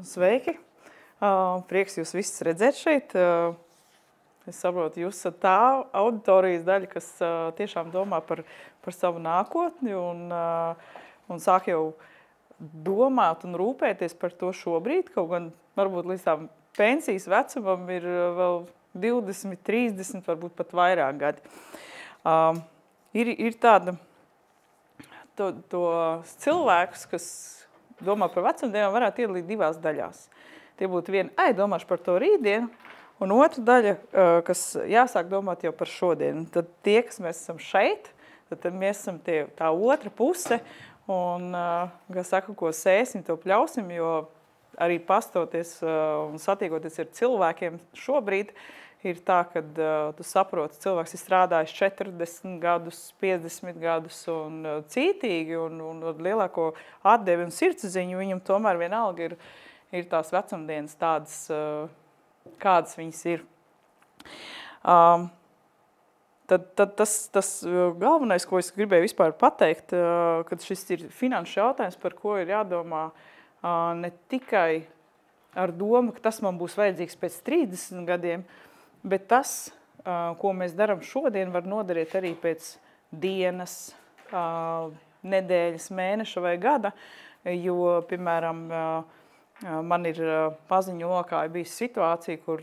Sveiki! Prieks jūs visus redzēt šeit. Es saprotu, jūs esat tā auditorijas daļa, kas tiešām domā par savu nākotni un sāk jau domāt un rūpēties par to šobrīd, kaut gan varbūt līdz tām pensijas vecumam ir vēl 20, 30, varbūt pat vairāk gadi. Ir tāda cilvēkus, kas domā par vecumdienām, varētu iedalīt divās daļās. Tie būtu viena, domāšu par to rītdienu, un otra daļa, kas jāsāk domāt jau par šodienu. Tad tie, kas mēs esam šeit, tad mēs esam tā otra puse, un, kā saka, ko sēsim, to pļausim, jo arī pastoties un satiekoties ar cilvēkiem šobrīd, ir tā, ka tu saproti, cilvēks ir strādājis 40 gadus, 50 gadus un cītīgi un lielāko atdevi un sirdsziņu, viņam tomēr vienalga ir tās vecumdienas tādas, kādas viņas ir. Tad tas galvenais, ko es gribēju vispār pateikt, kad šis ir finanšu jautājums, par ko ir jādomā ne tikai ar domu, ka tas man būs vajadzīgs pēc 30 gadiem, bet tas, ko mēs darām šodien, var noderēt arī pēc dienas, nedēļas, mēneša vai gada, jo, piemēram, man ir paziņu lokā bijis situācija, kur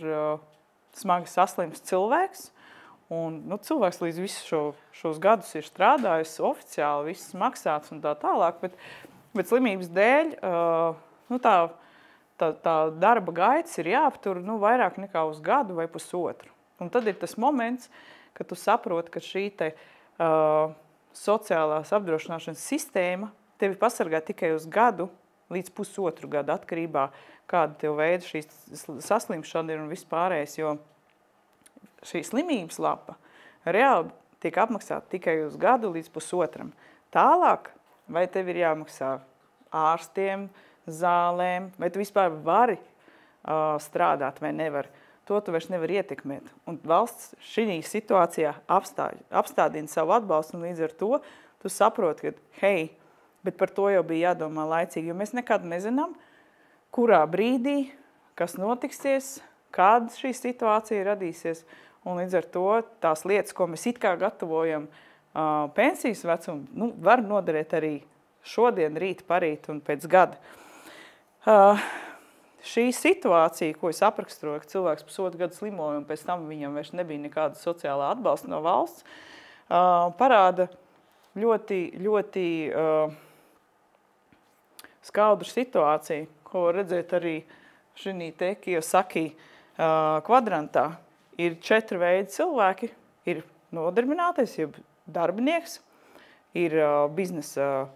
smagi saslims cilvēks, un cilvēks līdz visu šos gadus ir strādājis oficiāli, viss maksāts un tā tālāk, bet slimības dēļ tā darba gaitas ir jāaptur vairāk nekā uz gadu vai pusotru. Un tad ir tas moments, kad tu saproti, ka šī sociālās apdrošināšanas sistēma tevi pasargā tikai uz gadu līdz pusotru gadu atkarībā, kāda tev veida šī saslimšana ir un vispārējais, jo šī slimības lapa reāli tiek apmaksāta tikai uz gadu līdz pusotram. Tālāk, vai tev ir jāmaksā ārstiem, zālēm, vai tu vispār vari strādāt vai nevari, to tu vairs nevari ietekmēt. Un valsts šī situācijā apstādina savu atbalstu, un līdz ar to tu saproti, ka hei, bet par to jau bija jādomā laicīgi, jo mēs nekad nezinām, kurā brīdī, kas notiksies, kāda šī situācija radīsies, un līdz ar to tās lietas, ko mēs it kā gatavojam pensijas vecumu, var noderēt arī šodien, rīt, parīt un pēc gada. Šī situācija, ko es apraksturoju, ka cilvēks pusotru gadu slimoja un pēc tam viņam vairs nebija nekāda sociālā atbalsta no valsts, parāda ļoti, ļoti skaudru situāciju, ko var redzēt arī šī te Kiyosaki kvadrantā. Ir 4 veidi cilvēki, ir nodarbinātais, jeb darbinieks, ir biznesa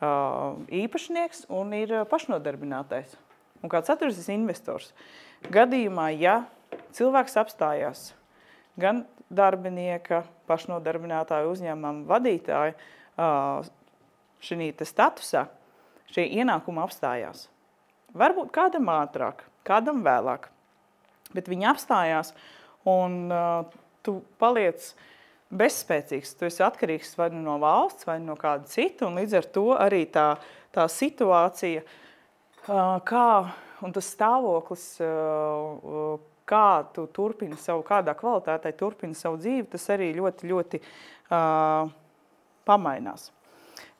īpašnieks un ir pašnodarbinātais. Un kāds ceturtais investors. Gadījumā, ja cilvēks apstājās gan darbinieka, pašnodarbinātāja uzņēmuma vadītāja šī statusā, šie ienākumi apstājās. Varbūt kādam ātrāk, kādam vēlāk, bet viņi apstājās un tu paliec bezspēcīgs, tu esi atkarīgs vai no valsts, vai no kāda cita, un līdz ar to arī tā situācija, un tas stāvoklis, kā tu turpini kādā kvalitātei turpini savu dzīvi, tas arī ļoti, ļoti pamainās.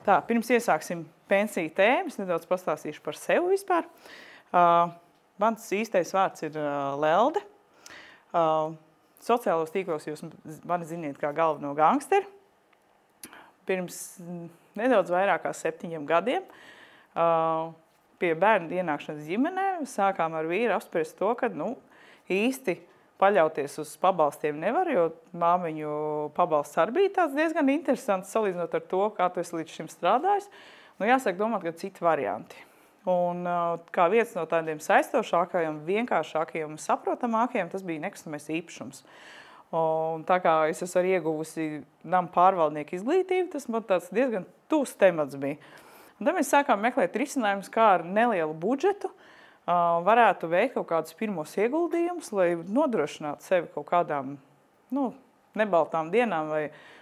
Tā, pirms iesāksim pensiju tēmas, nedaudz pastāstīšu par sevi vispār. Mans īstais vārds ir Lelde. Sociālos tīklos jūs mani ziniet kā galveno gangsteri. Pirms nedaudz vairāk kā 7 gadiem pie bērnu ienākšanas ģimenē sākām ar vīru apspriest to, ka īsti paļauties uz pabalstiem nevar, jo māmiņu pabalsts arī bija tāds diezgan interesants salīdzinot ar to, kā tu esi līdz šim strādājis. Jāsāk domāt, ka citi varianti. Un kā viens no tādiem saistošākajiem, vienkāršākajiem un saprotamākajiem, tas bija nekustamais īpašums. Un tā kā es esmu arī ieguvusi nama pārvaldnieku izglītību, tas man tāds diezgan tūs temats bija. Un tad mēs sākām meklēt risinājumus, kā ar nelielu budžetu varētu veikt kaut kādus pirmos ieguldījumus, lai nodrošinātu sevi kaut kādām nebaltām dienām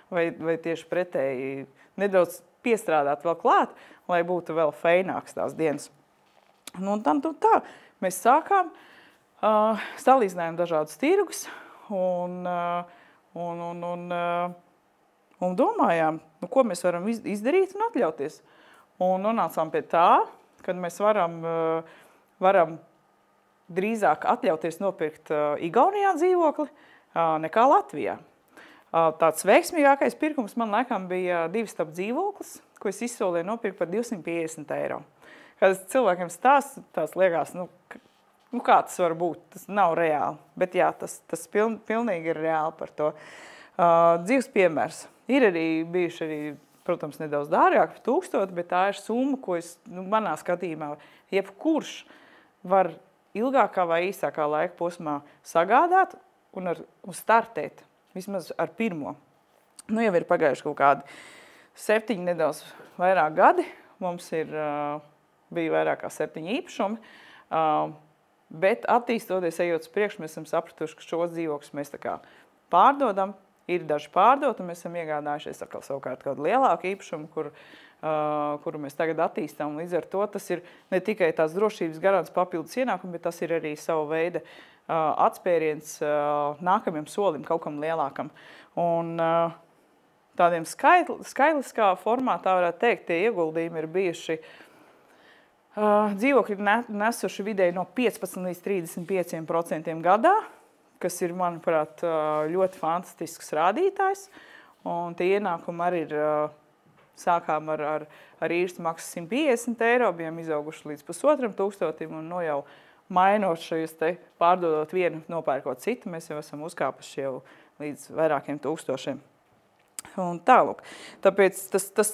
vai tieši pretēji nedaudz piestrādāt vēl klāt, lai būtu vēl feināks tās dienas. Nu, un tā, mēs sākām, salīdzinājām dažādus tirgus un domājām, nu, ko mēs varam izdarīt un atļauties. Un nonācām pie tā, kad mēs varam drīzāk atļauties nopirkt Igaunijā dzīvokli nekā Latvijā. Tāds veiksmīgākais pirkums man laikam bija 2-stabu dzīvoklis, ko es izsolīju nopirkt par 250 eiro. Kad cilvēkiem tās liekas, nu kā tas var būt, tas nav reāli. Bet jā, tas pilnīgi ir reāli par to. Dzīves piemērs. Ir arī bijuši arī, protams, nedaudz dārgāk par 1000, bet tā ir summa, ko es, manā skatījumā, jebkurš var ilgākā vai īsākā laika posmā sagādāt un startēt, vismaz ar pirmo. Nu, jau ir pagājuši kaut kādi 7 nedaudz vairāk gadi, mums bija vairāk kā 7 īpašumi, bet attīstoties, ejot uz priekšu, mēs esam sapratuši, ka šos dzīvokļus mēs tā kā pārdodam, ir daži pārdot, un mēs esam iegādājušies atkal savukārt kādu lielāku īpašumu, kuru mēs tagad attīstām. Līdz ar to tas ir ne tikai tās drošības garants papildus ienākumi, bet tas ir arī savu veidu atspēriens nākamajam solim, kaut kam lielākam. Un tādiem skaitliskā formātā varētu teikt, tie ieguldījumi ir bijuši dzīvokļi nesuši vidēji no 15 līdz 35% gadā, kas ir, manuprāt, ļoti fantastisks rādītājs. Un tie ienākumi arī ir, sākām ar īres maksu 150 eiro, bijām izauguši līdz 1500, un no jau mainot šajos te, pārdodot vienu, nopērkot citu, mēs jau esam uzkāpuši jau līdz vairākiem tūkstošiem. Un tālūk. Tāpēc tas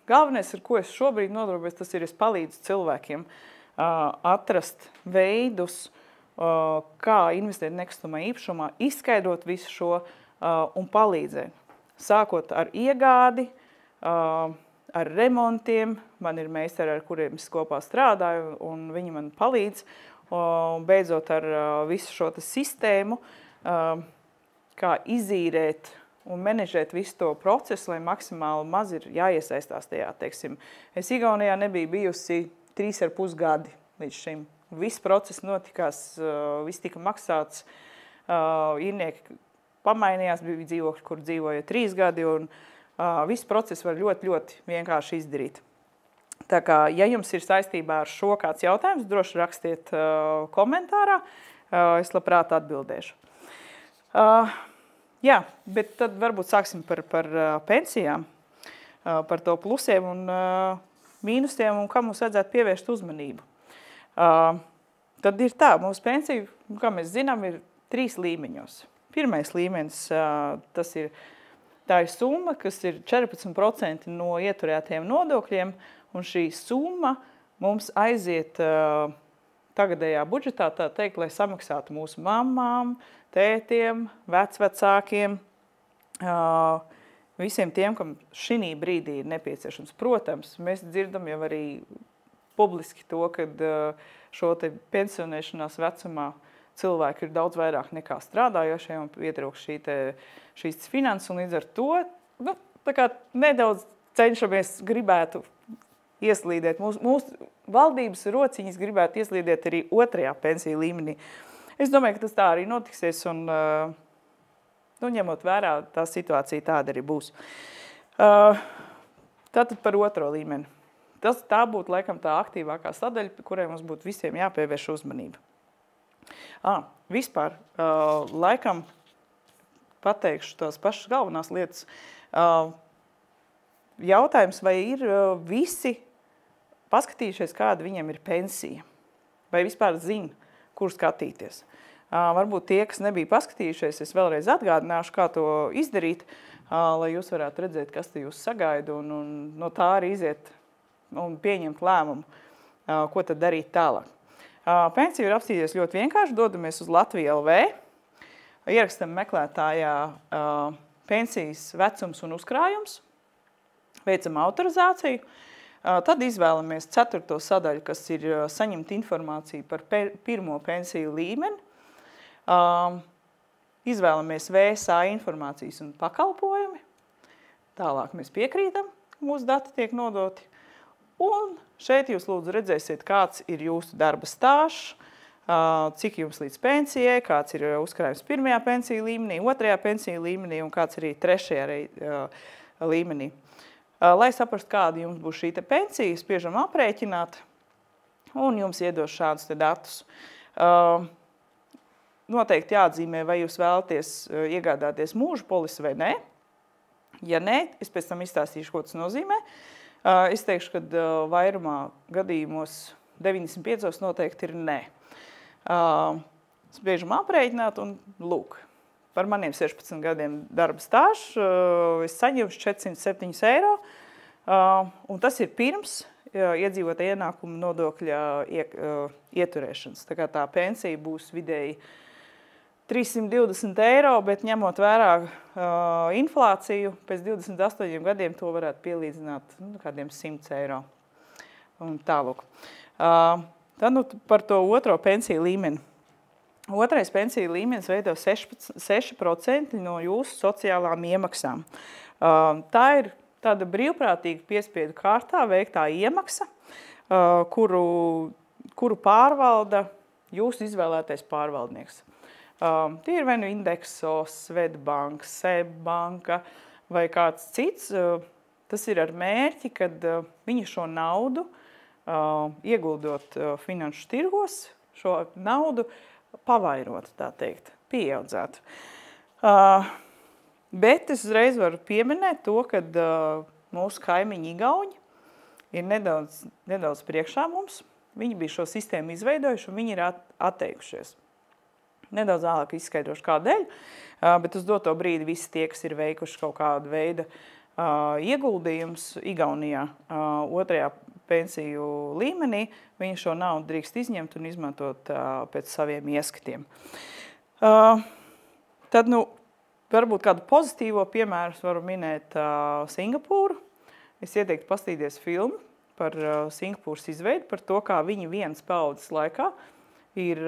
galvenais, ar ko es šobrīd nodarbojos, tas ir, es palīdzu cilvēkiem atrast veidus, kā investēt nekustamā īpašumā, izskaidrot visu šo un palīdzēt. Sākot ar iegādi, ar remontiem, man ir meistari, ar kuriem es kopā strādāju, un viņi man palīdz, beidzot ar visu šo sistēmu, kā izīrēt un menedžēt visu to procesu, lai maksimāli maz ir jāiesaistās tajā, teiksim. Es Igaunijā nebiju bijusi 3,5 gadi līdz šim. Viss process notikās, viss tika maksāts, īrnieki pamainījās, bija dzīvokļi, kur dzīvoja 3 gadi, un viss process var ļoti, ļoti vienkārši izdarīt. Tā kā, ja jums ir saistībā ar šo kāds jautājums, droši rakstiet komentārā, es labprāt atbildēšu. Jā, bet tad varbūt sāksim par pensijām, par to plusiem un mīnusiem, un kā mums vajadzētu pievērst uzmanību. Tad ir tā, mūsu pensija, kā mēs zinām, ir 3 līmeņos. Pirmais līmenis, tā ir summa, kas ir 14% no ieturētajiem nodokļiem, un šī summa mums aiziet tagadējā budžetā, tā teikt, lai samaksātu mūsu mammām, tētiem, vecvecākiem, visiem tiem, kam šī brīdī ir nepieciešams. Protams, mēs dzirdam jau arī publiski to, kad šo te pensionēšanās vecumā cilvēki ir daudz vairāk nekā strādājošie un pietrūkst šīs finanses, un līdz ar to tā kā nedaudz cenšamies gribētu ieslīdēt. Mūsu valdības rociņas gribētu ieslīdēt arī 2. pensiju līmenī. Es domāju, ka tas tā arī notiksies, un ņemot vērā, tā situācija tāda arī būs. Tātad par 2. līmeni. Tā būtu laikam tā aktīvākā sadaļa, kurai mums būtu visiem jāpievērš uzmanība. Vispār, laikam pateikšu tās pašas galvenās lietas. Jautājums, vai ir visi paskatījušies, kāda viņiem ir pensija? Vai vispār zina, kur skatīties? Varbūt tie, kas nebija paskatījušies, es vēlreiz atgādināšu, kā to izdarīt, lai jūs varētu redzēt, kas te jūs sagaida, un no tā arī iziet un pieņemt lēmumu, ko tad darīt tālāk. Pensiju ir apstīties ļoti vienkārši, dodamies uz Latviju LV, ierakstam meklētājā pensijas vecums un uzkrājums, veicam autorizāciju, tad izvēlamies 4. sadaļu, kas ir saņemt informāciju par 1. pensiju līmeni, izvēlamies VSA informācijas un pakalpojumi, tālāk mēs piekrītam, mūsu dati tiek nodoti, Un šeit jūs lūdzu redzēsiet, kāds ir jūsu darba stāžs, cik jums līdz pensijai, kāds ir uzkrājums pirmajā pensiju līmenī, otrajā pensiju līmenī un kāds arī trešajā līmenī. Lai saprastu, kāda jums būs šī pensija, spiežam aprēķināt un jums iedos šādus datus. Noteikti jāatzīmē, vai jūs vēlaties iegādāties mūža polisi vai nē. Ja nē, es pēc tam izstāstīšu, ko tas nozīmē. Es teikšu, ka vairumā gadījumos 95 noteikti ir nē. Spiežam aprēķināt un lūk. Par maniem 16 gadiem darba stāžu es saņemu 407 eiro, un tas ir pirms iedzīvotāja ienākuma nodokļa ieturēšanas. Tā kā tā pensija būs vidēji 320 eiro, bet ņemot vērā inflāciju, pēc 28 gadiem to varētu pielīdzināt kādiem 100 eiro. Un tālūk. Tad par to otro pensiju līmeni. Otrais pensiju līmenis veido 6% no jūsu sociālām iemaksām. Tā ir tāda brīvprātīga piespiedu kārtā veiktā iemaksa, kuru pārvalda jūsu izvēlētais pārvaldnieks. Tie ir vai nu Indexo, Swedbank, SEB banka vai kāds cits. Tas ir ar mērķi, kad viņi šo naudu, ieguldot finanšu tirgos, šo naudu pavairot, tā teikt, pieaudzētu. Bet es uzreiz varu pieminēt to, ka mūsu kaimiņi igauņi ir nedaudz priekšā mums. Viņi bija šo sistēmu izveidojuši un viņi ir atteikušies. Nedaudz vēlāk izskaidrošu kādēļ, bet uz doto brīdi visi tie, kas ir veikuši kaut kādu veidu ieguldījums Igaunijā otrajā pensiju līmenī, viņi šo naudu drīkst izņemt un izmantot pēc saviem ieskatiem. Tad, varbūt kādu pozitīvo piemēru varu minēt Singapūru. Es ieteiktu paskatīties filmu par Singapūras izveidu, par to, kā viņi vienas paudzes laikā ir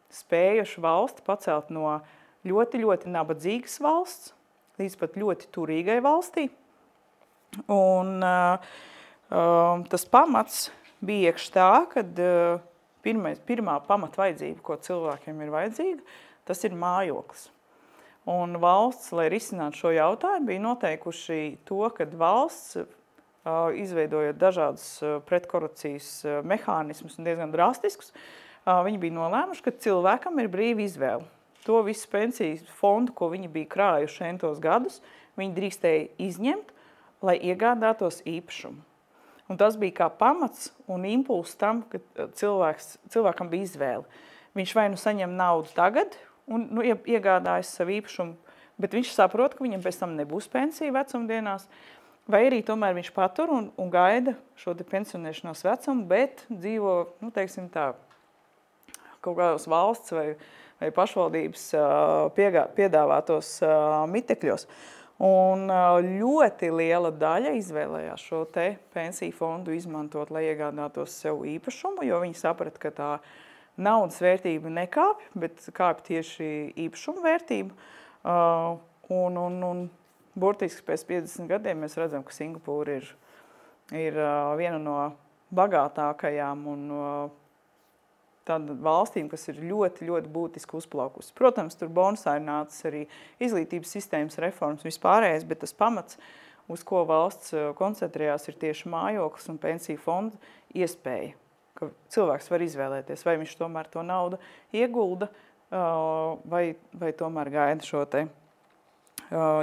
spējuši valsti pacelt no ļoti, ļoti nabadzīgas valsts līdz pat ļoti turīgai valstī. Un tas pamats bija iekš tā, kad pirmā pamatvajadzība, ko cilvēkiem ir vajadzīga, tas ir mājoklis. Un valsts, lai risinātu šo jautājumu, bija noteikuši to, ka valsts, izveidojot dažādus pretkorupcijas mehānismus un diezgan drastiskus, viņi bija nolēmuši, ka cilvēkam ir brīva izvēle. To visu pensiju fondu, ko viņi bija krājuši entos gadus, viņi drīkstēja izņemt, lai iegādātos īpašumu. Un tas bija kā pamats un impulss tam, ka cilvēkam bija izvēle. Viņš vai nu saņem naudu tagad un iegādājas savu īpašumu, bet viņš saprot, ka viņam pēc tam nebūs pensija vecumdienās, vai arī tomēr viņš patur un gaida šo pensionēšanās vecumu, bet dzīvo, teiksim tā, kaut kādos valsts vai pašvaldības piedāvātos mitekļos. Un ļoti liela daļa izvēlējās šo te pensiju fondu izmantot, lai iegādātos sev īpašumu, jo viņi saprata, ka tā naudas vērtība nekāpj, bet kāpj tieši īpašumu vērtību. Un burtiski pēc 50 gadiem mēs redzam, ka Singapūra ir viena no bagātākajām un tāda valstīm, kas ir ļoti, ļoti būtiski uzplaukusi. Protams, tur bonusā ir nācis arī izglītības sistēmas reformas vispārējais, bet tas pamats, uz ko valsts koncentrējās, ir tieši mājoklis un pensiju fonda iespēja, ka cilvēks var izvēlēties, vai viņš tomēr to naudu iegulda, vai tomēr gaida šo te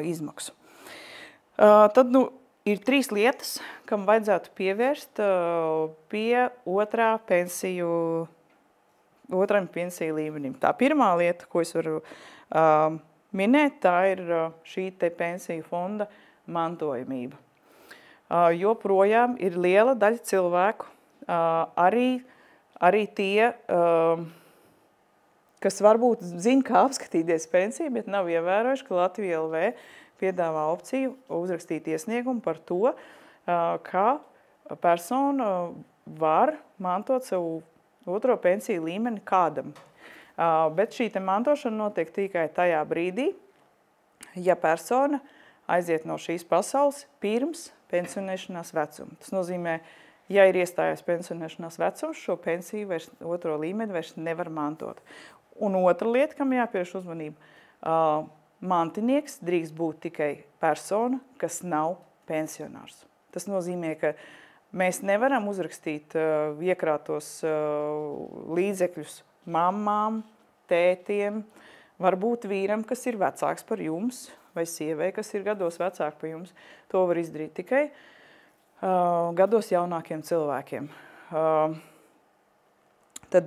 izmaksu. Tad, ir 3 lietas, kam vajadzētu pievērst pie otram pensiju līmenim. Tā pirmā lieta, ko es varu minēt, tā ir šī te pensiju fonda mantojamība. Joprojām ir liela daļa cilvēku, arī tie, kas varbūt zina, kā apskatīties pensiju, bet nav ievērojuši, ka Latvija LV piedāvā opciju uzrakstīt iesniegumu par to, ka persona var mantot savu otro pensiju līmeni kādam. Bet šī te mantošana notiek tikai tajā brīdī, ja persona aiziet no šīs pasaules pirms pensionēšanās vecuma. Tas nozīmē, Ja ir iestājies pensionēšanās vecums, šo pensiju otro līmeni vairs nevar mantot. Un otra lieta, kam jāpievērš uzmanība, mantinieks drīkst būt tikai persona, kas nav pensionārs. Tas nozīmē, ka mēs nevaram uzrakstīt iekrātos līdzekļus mammām, tētiem, varbūt vīram, kas ir vecāks par jums, vai sievai, kas ir gados vecāk par jums. To var izdarīt tikai gados jaunākiem cilvēkiem. Tad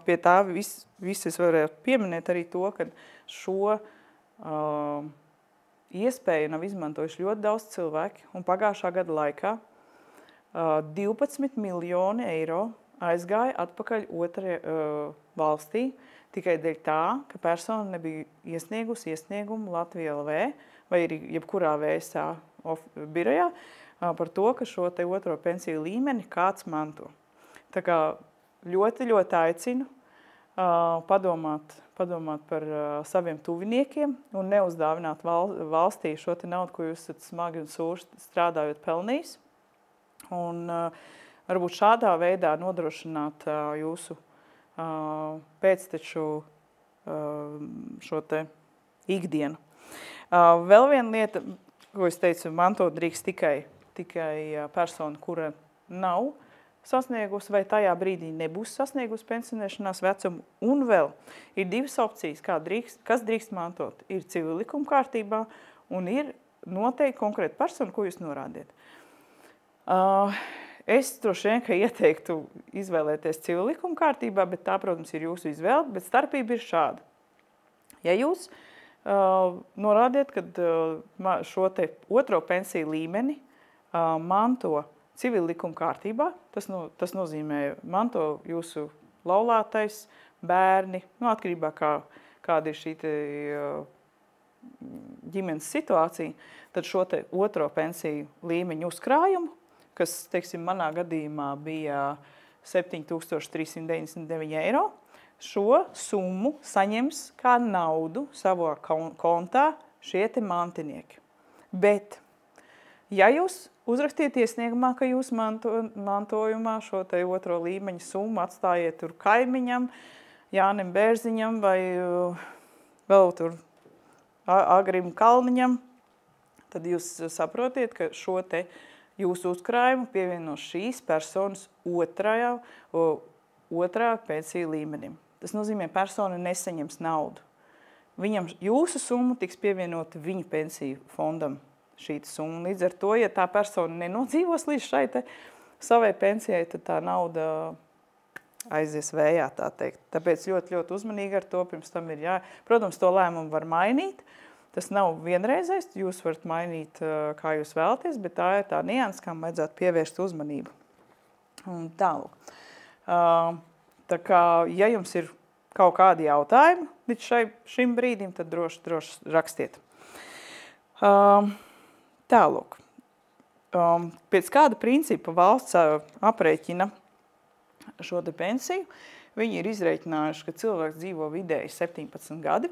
pie tā viss es varētu pieminēt arī to, ka šo iespēju nav izmantojuši ļoti daudz cilvēki, un pagājušā gada laikā 12 miljoni eiro aizgāja atpakaļ valstī, tikai dēļ tā, ka persona nebija iesniegusi iesniegumu Latvija LV vai arī jebkurā VSA birojā par to, ka šo te otro pensiju līmeni kāds manto. Tā kā ļoti aicinu padomāt par saviem tuviniekiem un neuzdāvināt valstī šo te naudu, ko jūs esat smagi un sūši strādājot pelnījis. Un varbūt šādā veidā nodrošināt jūsu pēcteču šo te ikdienu. Vēl viena lieta, ko es teicu, mantot drīkst tikai persona, kura nav sasniegusi vai tajā brīdī nebūs sasniegusi pensionēšanās vecumu. Un vēl ir divas opcijas, kas drīkst mantot. Ir civillikuma kārtībā un ir noteikti konkrēta persona, ko jūs norādiet. Es droši vien, ka ieteiktu izvēlēties civillikuma kārtībā, bet tā, protams, ir jūsu izvēle, bet starpība ir šāda. Ja jūs norādiet, ka šo te otro pensiju līmeni manto civillikuma kārtībā, tas nozīmē manto jūsu laulātais, bērni, atkarībā kāda ir šī te ģimenes situācija, tad šo te otro pensiju līmeņu uzkrājumu, kas, teiksim, manā gadījumā bija 7399 eiro, šo summu saņems kā naudu savā kontā šie te mantinieki. Bet, ja jūs uzrakstiet iesniegumā, ka jūs mantojumā šo te otro līmeņa summu atstājiet tur kaimiņam, Jānim Bērziņam vai vēl tur Agrim Kalniņam, tad jūs saprotiet, ka šo te jūsu uzkrājumu pievienos šīs personas otrā pensiju līmenim. Tas nozīmē, persona nesaņems naudu. Jūsu summa tiks pievienota viņa pensiju fondam. Līdz ar to, ja tā persona nenodzīvos līdz šai te savai pensijai, tad tā nauda aizies vējā, tā teikt. Tāpēc ļoti uzmanīgi ar to pirms tam ir Protams, to lēmumu var mainīt. Tas nav vienreizais, jūs varat mainīt, kā jūs vēlaties, bet tā ir tā nianses, kam vajadzētu pievērst uzmanību. Un tālāk. Tā kā, ja jums ir kaut kādi jautājumi līdz šim brīdim, tad droši rakstiet. Tālāk. Pēc kāda principa valsts aprēķina šo te pensiju, viņi ir izrēķinājuši, ka cilvēks dzīvo vidēji 17 gadi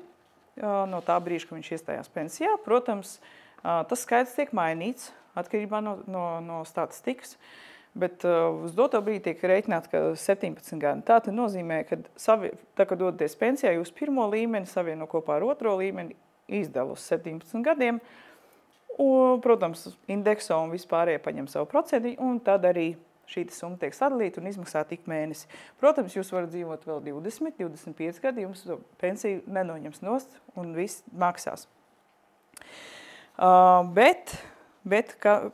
no tā brīža, ka viņš iestājās pensijā. Protams, tas skaits tiek mainīts atkarībā no statistikas, bet uz doto brīdi tiek rēķināts, ka 17 gadi. Tā nozīmē, ka kad dodaties pensijā, jūs pirmo līmeni savieno kopā ar otro līmeni izdala uz 17 gadiem. Un, protams, indekso un vispārējie paņem savu procenti, un tad arī šī summa tiek sadalīta un izmaksāta ik mēnesi. Protams, jūs varat dzīvot vēl 20, 25 gadi, jums pensiju nenoņems nost un viss maksās. Bet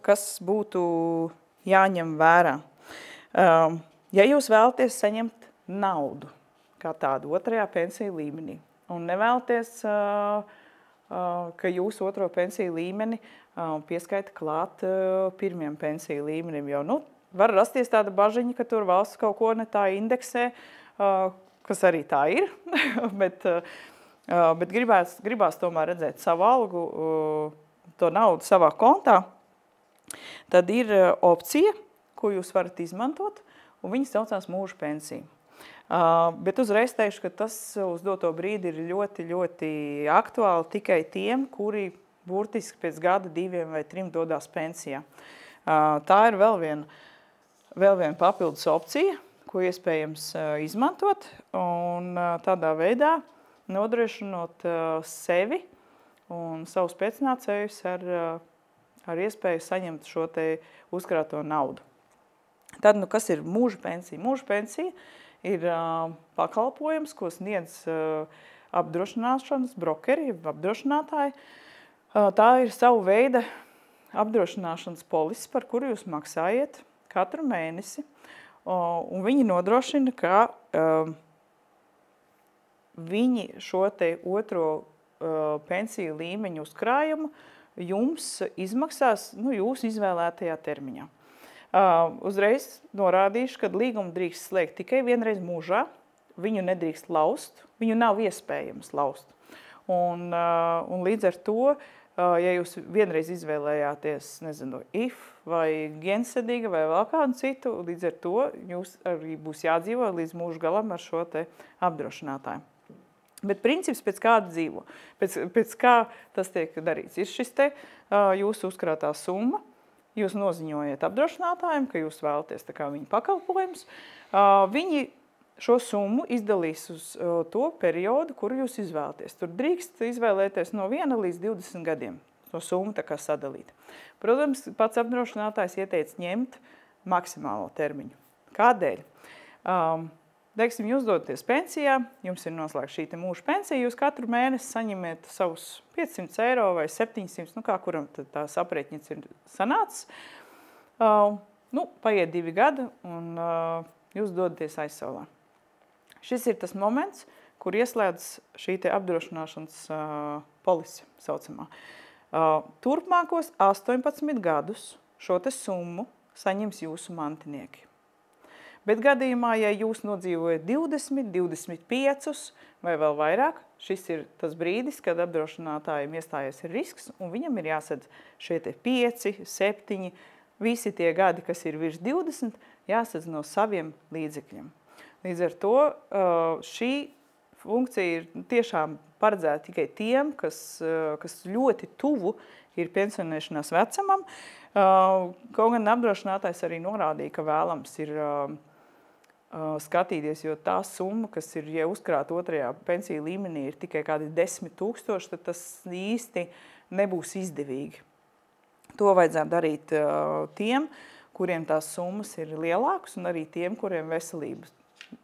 kas būtu jāņem vērā? Ja jūs vēlaties saņemt naudu kā tādu otrajā pensiju līmenī un nevēlaties ka jūs otro pensiju līmeni pieskaita klāt pirmiem pensiju līmenim, jo, var rasties tāda bažiņa, ka tur valsts kaut ko ne tā indeksē, kas arī tā ir, bet gribās tomēr redzēt savu algu, to naudu savā kontā. Tad ir opcija, ko jūs varat izmantot, un viņas saucās mūža pensija. Bet uzreiz teikšu, ka tas uz doto brīdi ir ļoti aktuāli tikai tiem, kuri burtiski pēc gada, 2 vai 3 dodās pensijā. Tā ir vēl viena vēl viena papildus opcija, ko iespējams izmantot, un tādā veidā nodrošinot sevi un savus pēcnācējus ar iespēju saņemt šo te uzkrāto naudu. Tad, nu, kas ir mūža pensija? Mūža pensija ir pakalpojums, ko sniedz apdrošināšanas brokeri, apdrošinātāji. Tā ir savu veida apdrošināšanas polises, par kuru jūs maksājiet katru mēnesi. Un viņi nodrošina, ka viņi šo te otro pensiju līmeņu uzkrājumu jums izmaksās jūsu izvēlētajā termiņā. Uzreiz norādīšu, ka līgumu drīkst slēgt tikai vienreiz mūžā, viņu nedrīkst laust, viņu nav iespējams laust. Un līdz ar to, ja jūs vienreiz izvēlējāties, nezinu, IF vai Gensedīga vai vēl kādu citu, līdz ar to jūs arī būs jādzīvo līdz mūža galam ar šo te apdrošinātāju. Bet princips pēc kāda dzīvo, pēc kā tas tiek darīts. Ir šis te jūsu uzkrātā summa, jūs noziņojat apdrošinātājiem, ka jūs vēlaties tā kā viņa pakalpojums. Viņi šo summu izdalīs uz to periodu, kuru jūs izvēlaties. Tur drīkst izvēlēties no 1 līdz 20 gadiem to summu tā kā sadalīt. Protams, pats apdrošinātājs ieteica ņemt maksimālo termiņu. Kādēļ? Teiksim, jūs dodaties pensijā, jums ir noslēgta šī te mūža pensija, jūs katru mēnesi saņemiet savus 500 eiro vai 700, kā kuram tās aprēķins ir sanācis. Paiet 2 gadi un jūs dodaties aizsaulē. Šis ir tas moments, kur ieslēdz šī te apdrošināšanas polise saucamā. Turpmākos 18 gadus šo te summu saņems jūsu mantinieki. Bet gadījumā, ja jūs nodzīvojat 20, 25 vai vēl vairāk, šis ir tas brīdis, kad apdrošinātājiem iestājies risks, un viņam ir jāsadz šie te 5, 7, visi tie gadi, kas ir virs 20, jāsadz no saviem līdzekļiem. Līdz ar to šī funkcija ir tiešām paredzēta tikai tiem, kas ļoti tuvu ir pensionēšanās vecumam. Kaut gan apdrošinātājs arī norādīja, ka vēlams ir skatīties, jo tā summa, kas ir uzkrāta otrajā pensiju līmenī, ir tikai kādi 10 000, tad tas īsti nebūs izdevīgi. To vajadzētu darīt tiem, kuriem tās summas ir lielākas, un arī tiem, kuriem veselības,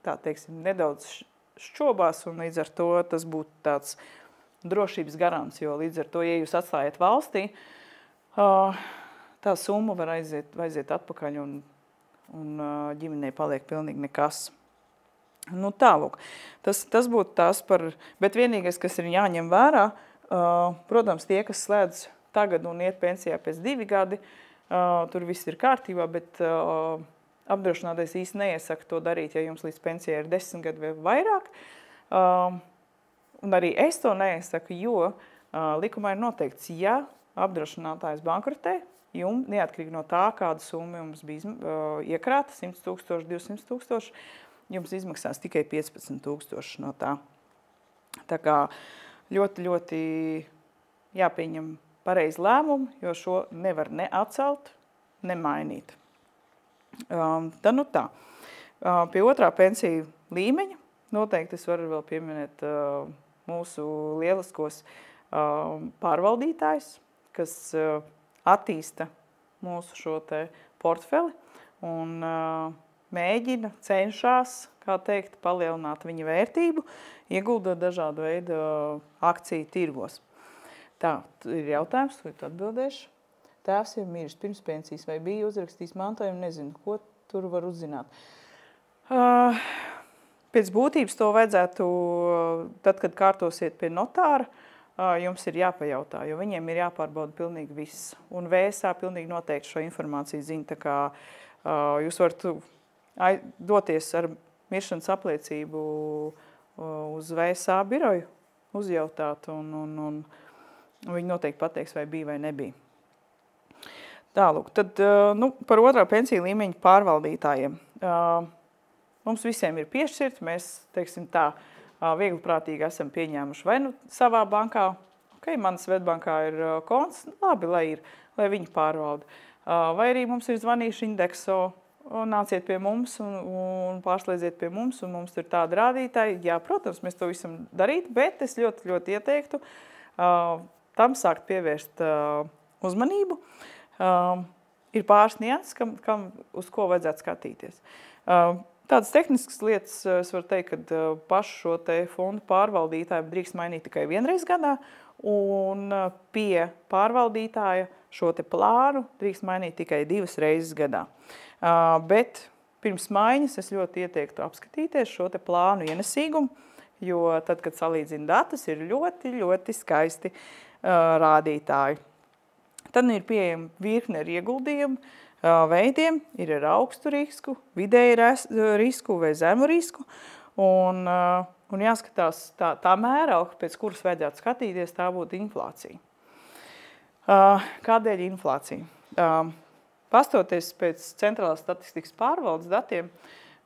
tā teiksim, nedaudz šķobās, un līdz ar to tas būtu tāds drošības garants, jo līdz ar to, ja jūs atstājat valstī, tā summa var aiziet atpakaļ un ģimenei paliek pilnīgi nekas. Tālūk, tas būtu tās par, bet vienīgais, kas ir jāņem vērā, protams, tie, kas slēdz tagad un iet pensijā pēc 2 gadi, tur viss ir kārtībā, bet apdrošinātais īsti neiesaka to darīt, ja jums līdz pensijai ir 10 gadi vai vairāk. Un arī es to neiesaku, jo likumā ir noteikts, ja apdrošinātājs bankrotē, jums, neatkarīgi no tā, kāda summa jums bija iekrāta, 100 000, 200 000, jums izmaksās tikai 15 000 no tā. Tā kā ļoti, ļoti jāpieņem pareizi lēmumi, jo šo nevar ne atcelt, ne mainīt. Tad tā. Pie otrā pensiju līmeņa noteikti es varu vēl pieminēt mūsu lieliskos pārvaldītājus, kas attīsta mūsu šo te portfeli un mēģina, cenšas, kā teikt, palielināt viņa vērtību, ieguldot dažādu veidu akciju tirgos. Tā, ir jautājums, ko tu atbildēšu. Tēvs ir miris pirms pensijas vai bija uzrakstījis mantojumu, nezinu, ko tur var uzzināt. Pēc būtības to vajadzētu, tad, kad kārtosiet pie notāra, jums ir jāpajautā, jo viņiem ir jāpārbauda pilnīgi viss. Un VSA pilnīgi noteikti šo informāciju zina, tā kā jūs varat doties ar miršanas apliecību uz VSA biroju, uzjautāt, un viņi noteikti pateiks, vai bija vai nebija. Tālūk, tad par otrā pensiju līmeņa pārvaldītājiem. Mums visiem ir piešķirti, mēs, teiksim tā, viegliprātīgi esam pieņēmuši vai savā bankā, man Svetbankā ir konts, labi, lai viņi pārvalda. Vai arī mums ir zvanījuši Indexo nāciet pie mums un pārslēdziet pie mums, un mums tur tāda rādītāja. Jā, protams, mēs to visam darītu, bet es ļoti, ļoti ieteiktu tam sākt pievērst uzmanību. Ir pāris nianses, uz ko vajadzētu skatīties. Tādas tehniskas lietas, es varu teikt, ka pašu šo te fondu pārvaldītāju drīkst mainīt tikai vienreiz gadā, un pie pārvaldītāja šo te plānu drīkst mainīt tikai 2 reizes gadā. Bet pirms maiņas es ļoti ieteiktu apskatīties šo te plānu ienesīgumu, jo tad, kad salīdzina datus, ir ļoti, ļoti skaisti rādītāji. Tad ir pieejama virkne ar ieguldījumu veidiem, ir ar augstu risku, vidēju risku vai zemu risku, un jāskatās tā mērauga, pēc kuras vajadzētu skatīties, tā būtu inflācija. Kādēļ inflācija? Pastoties pēc Centrālās statistikas pārvaldes datiem,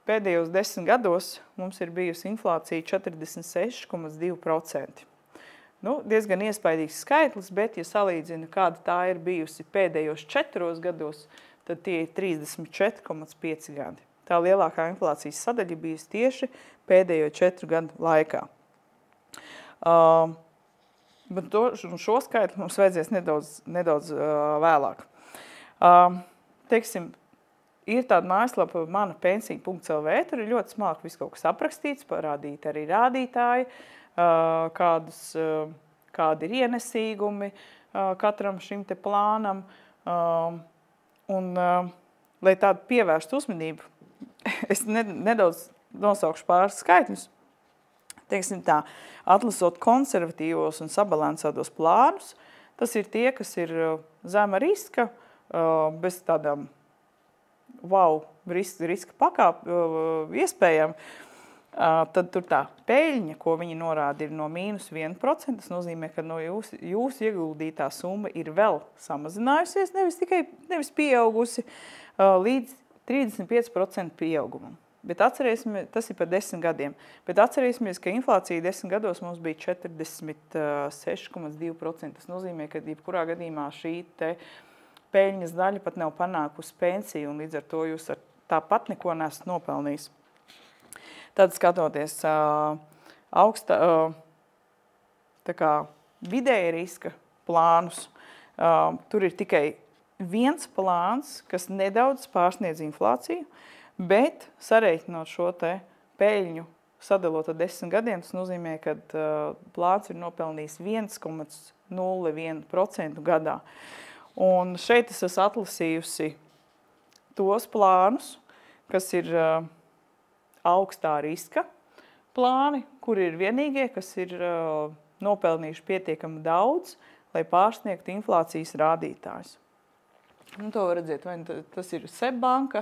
pēdējos 10 gados mums ir bijusi inflācija 46,2%. Diezgan iespaidīgs skaitlis, bet, ja salīdzina, kāda tā ir bijusi pēdējos 4 gados, tad tie ir 34,5 gadi. Tā lielākā inflācijas sadaļa bijusi tieši pēdējo 4 gadu laikā. Bet šo skaitli mums vajadzēs nedaudz vēlāk. Teiksim, ir tāda mājaslapa mana pensija.lv, tur ir ļoti smalki viss kaut kas aprakstīts, parādīti arī rādītāji, kādi ir ienesīgumi katram šim te plānam. Un, lai tādu pievērstu uzmanību, es nedaudz nosaukšu pāris skaitļus. Teiksim tā, atlasot konservatīvos un sabalansētos plānus, tas ir tie, kas ir zema riska, bez tādām riska iespējām, tad tur tā peļņa, ko viņi norāda, ir no -1%. Tas nozīmē, ka no jūsu ieguldītā summa ir vēl samazinājusies, nevis pieaugusi līdz 35% pieaugumam. Bet atcerēsimies, tas ir par 10 gadiem, bet atcerēsimies, ka inflācija 10 gados mums bija 46,2%. Tas nozīmē, ka jebkurā gadījumā šī te peļņas daļa pat nav panākusi pensiju, un līdz ar to jūs tāpat neko nesat nopelnījis. Tad skatoties vidēja riska plānus, tur ir tikai viens plāns, kas nedaudz pārsniedz inflāciju, bet sareiķinot šo te peļņu sadalot ar 10 gadiem, tas nozīmē, ka plāns ir nopelnījis 1,01% gadā. Un šeit es esmu atlasījusi tos plānus, kas ir augstā riska plāni, kur ir vienīgie, kas ir nopelnījuši pietiekami daudz, lai pārsniegtu inflācijas rādītājus. To var redzēt, vai tas ir SEB banka,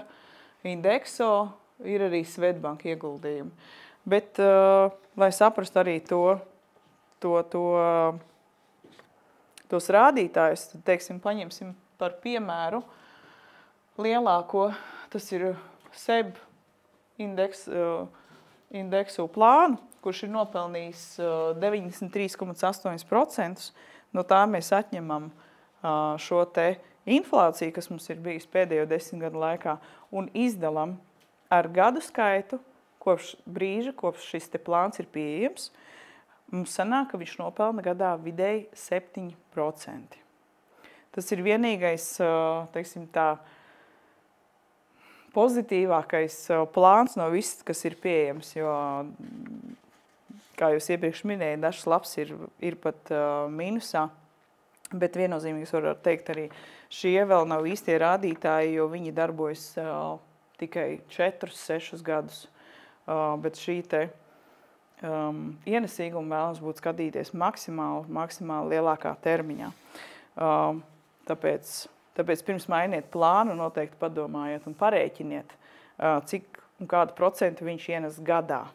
Indexo, ir arī Svetbanka ieguldījumi. Bet, lai saprastu arī tos rādītājus, tad, teiksim, paņemsim par piemēru lielāko, tas ir SEB indeksu plānu, kurš ir nopelnījis 93,8%. No tā mēs atņemam šo te inflāciju, kas mums ir bijusi pēdējo 10 gadu laikā, un izdalam ar gadu skaitu, kopš brīža, kopš šis te plāns ir pieejams, mums sanāk, ka viņš nopelna gadā vidēji 7%. Tas ir vienīgais, teiksim tā, pozitīvākais plāns no viss, kas ir pieejams, jo, kā jūs iepriekš minēja, dažs labs ir pat mīnusā, bet viennozīmīgi es varu teikt arī, šie vēl nav īstie rādītāji, jo viņi darbojas tikai 4-6 gadus. Bet šī te ienesīguma vēlams būtu skatīties maksimāli lielākā termiņā. Tāpēc pirms mainiet plānu, noteikti padomājiet un parēķiniet, cik un kādu procentu viņš ienes gadā.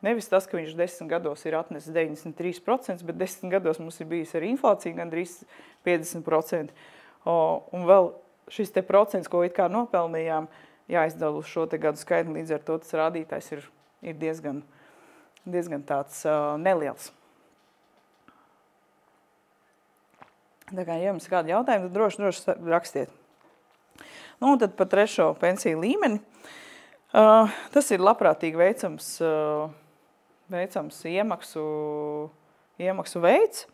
Nevis tas, ka viņš 10 gados ir atnesis 93%, bet 10 gados mums ir bijis arī inflācija gandrīz 50%. Un vēl šis te procents, ko it kā nopelnījām, jāizdala uz šo te gadu skaitli, līdz ar to tas rādītājs ir diezgan tāds neliels. Tā kā, ja jums ir kādi jautājumi, tad droši rakstiet. Nu, un tad par trešo pensiju līmeni. Tas ir labprātīgi veicams iemaksu veids,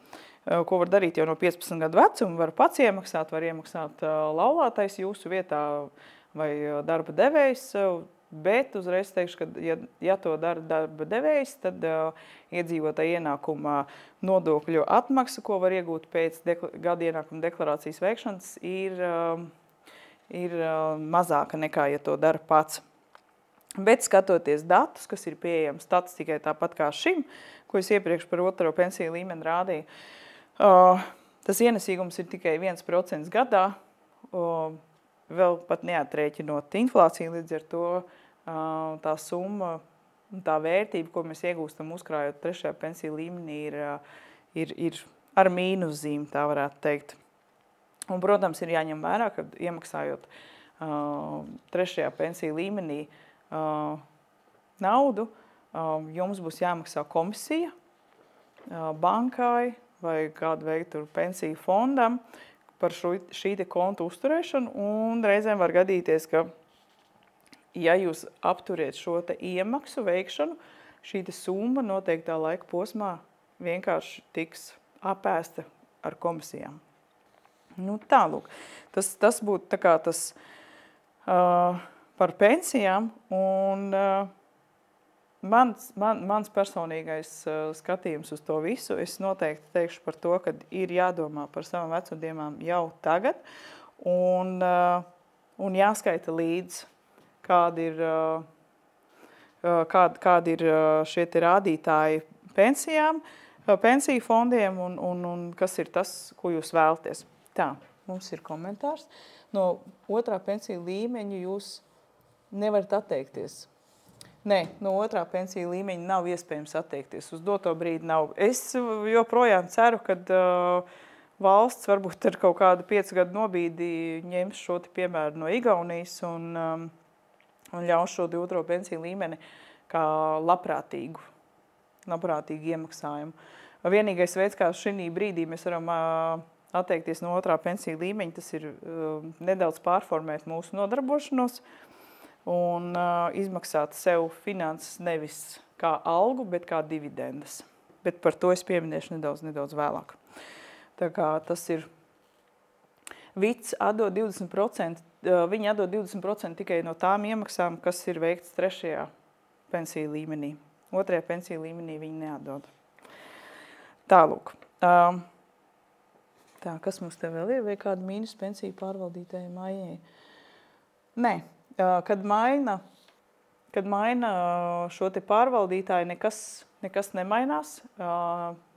ko var darīt jau no 15 gadu vecuma. Var pats iemaksāt, var iemaksāt laulātais jūsu vietā vai darba devējs. Bet uzreiz teikšu, ka ja to dara darba devējs, tad iedzīvotāja ienākuma nodokļu atmaksa, ko var iegūt pēc gada ienākuma deklarācijas veikšanas, ir mazāka nekā, ja to dara pats. Bet skatoties datus, kas ir pieejami statistikai tāpat kā šim, ko es iepriekš par otro pensiju līmeni rādīju, tas ienesīgums ir tikai 1% gadā, vēl pat neatrēķinot inflāciju, līdz ar to tā summa, tā vērtība, ko mēs iegūstam uzkrājot trešajā pensiju līmenī, ir ar mīnuszīmi, tā varētu teikt. Un, protams, ir jāņem vērā, ka iemaksājot trešajā pensiju līmenī naudu, jums būs jāmaksā komisija bankai vai kādu veidu pensiju fondam par šī te kontu uzturēšanu, un reizēm var gadīties, ka, ja jūs apturiet šo te iemaksu veikšanu, šī te summa noteiktā laika posmā vienkārši tiks apēsta ar komisijām. Nu, tālūk. Tas būtu tā kā tas par pensijām, un mans personīgais skatījums uz to visu, es noteikti teikšu par to, ka ir jādomā par savām vecumdienām jau tagad, un jāskaita līdz, kādi ir šie te rādītāji pensijām, pensiju fondiem, un kas ir tas, ko jūs vēlaties. Tā, mums ir komentārs. No otrā pensiju līmeņa jūs nevarat atteikties. Nē, no otrā pensiju līmeņa nav iespējams atteikties. Uz doto brīdi nav. Es joprojām ceru, ka valsts varbūt ar kaut kādu 5 gadu nobīdi ņems šo piemēru no Igaunijas un ļaus šo otro pensiju līmeni kā labprātīgu iemaksājumu. Vienīgais veids, kā šī brīdī mēs varam atteikties no otrā pensiju līmeņa, tas ir nedaudz pārformēt mūsu nodarbošanos un izmaksāt sev finanses nevis kā algu, bet kā dividendes. Bet par to es pieminēšu nedaudz vēlāk. Tā kā tas ir VIC atdod 20%, viņi atdod 20% tikai no tām iemaksām, kas ir veikts trešajā pensiju līmenī. Otrajā pensiju līmenī viņi neatdod. Tālūk. Tā, kas mums te vēl ir? Vai kāda mīnus pensiju pārvaldītāja Maijai? Nē, kad maina šo te pārvaldītāju, nekas nemainās,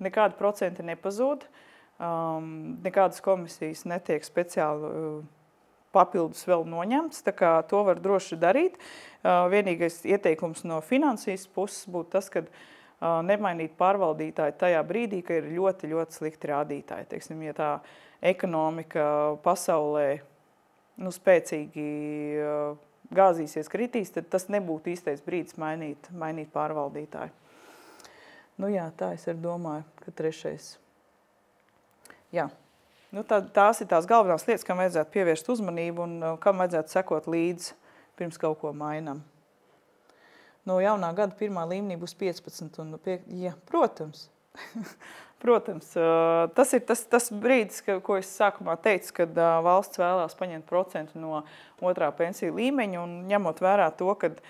nekādi procenti nepazūd, nekādas komisijas netiek speciāli papildus vēl noņemts, tā kā to var droši darīt. Vienīgais ieteikums no finansijas puses būtu tas, kad nemainīt pārvaldītāju tajā brīdī, ka ir ļoti, ļoti slikti rādītāji. Teiksim, ja tā ekonomika pasaulē spēcīgi gāzīsies, kritīs, tad tas nebūtu īstais brīdis mainīt pārvaldītāju. Nu jā, tā es arī domāju, ka trešais. Jā, nu tās ir tās galvenās lietas, kam vajadzētu pievērst uzmanību un kam vajadzētu sekot līdzi pirms kaut ko mainam. No jaunā gada pirmā līmenī būs 15. Jā, protams. Protams, tas ir tas brīdis, ko es sākumā teicu, kad valsts vēlās paņemt procentu no otrā pensiju līmeņa un ņemot vērā to, kad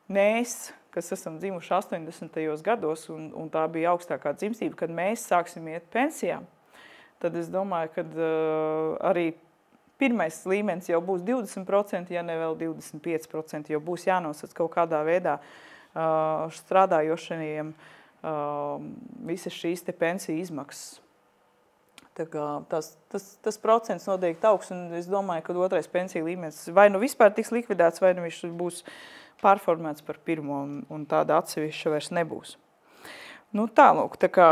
mēs, kas esam dzimuši 80. gados un tā bija augstākā dzimstība, kad mēs sāksim iet pensijām, tad es domāju, ka arī pirmais līmenis jau būs 20%, ja ne vēl 25%, jo būs jānosaka kaut kādā veidā strādājošajiem visas šīs te pensiju izmaksas. Tā kā tas procents noteikti augs, un es domāju, ka otrais pensiju līmenis vai nu vispār tiks likvidēts, vai nu viņš būs pārformēts par pirmo, un tāda atsevišķa vairs nebūs. Nu tālūk, tā kā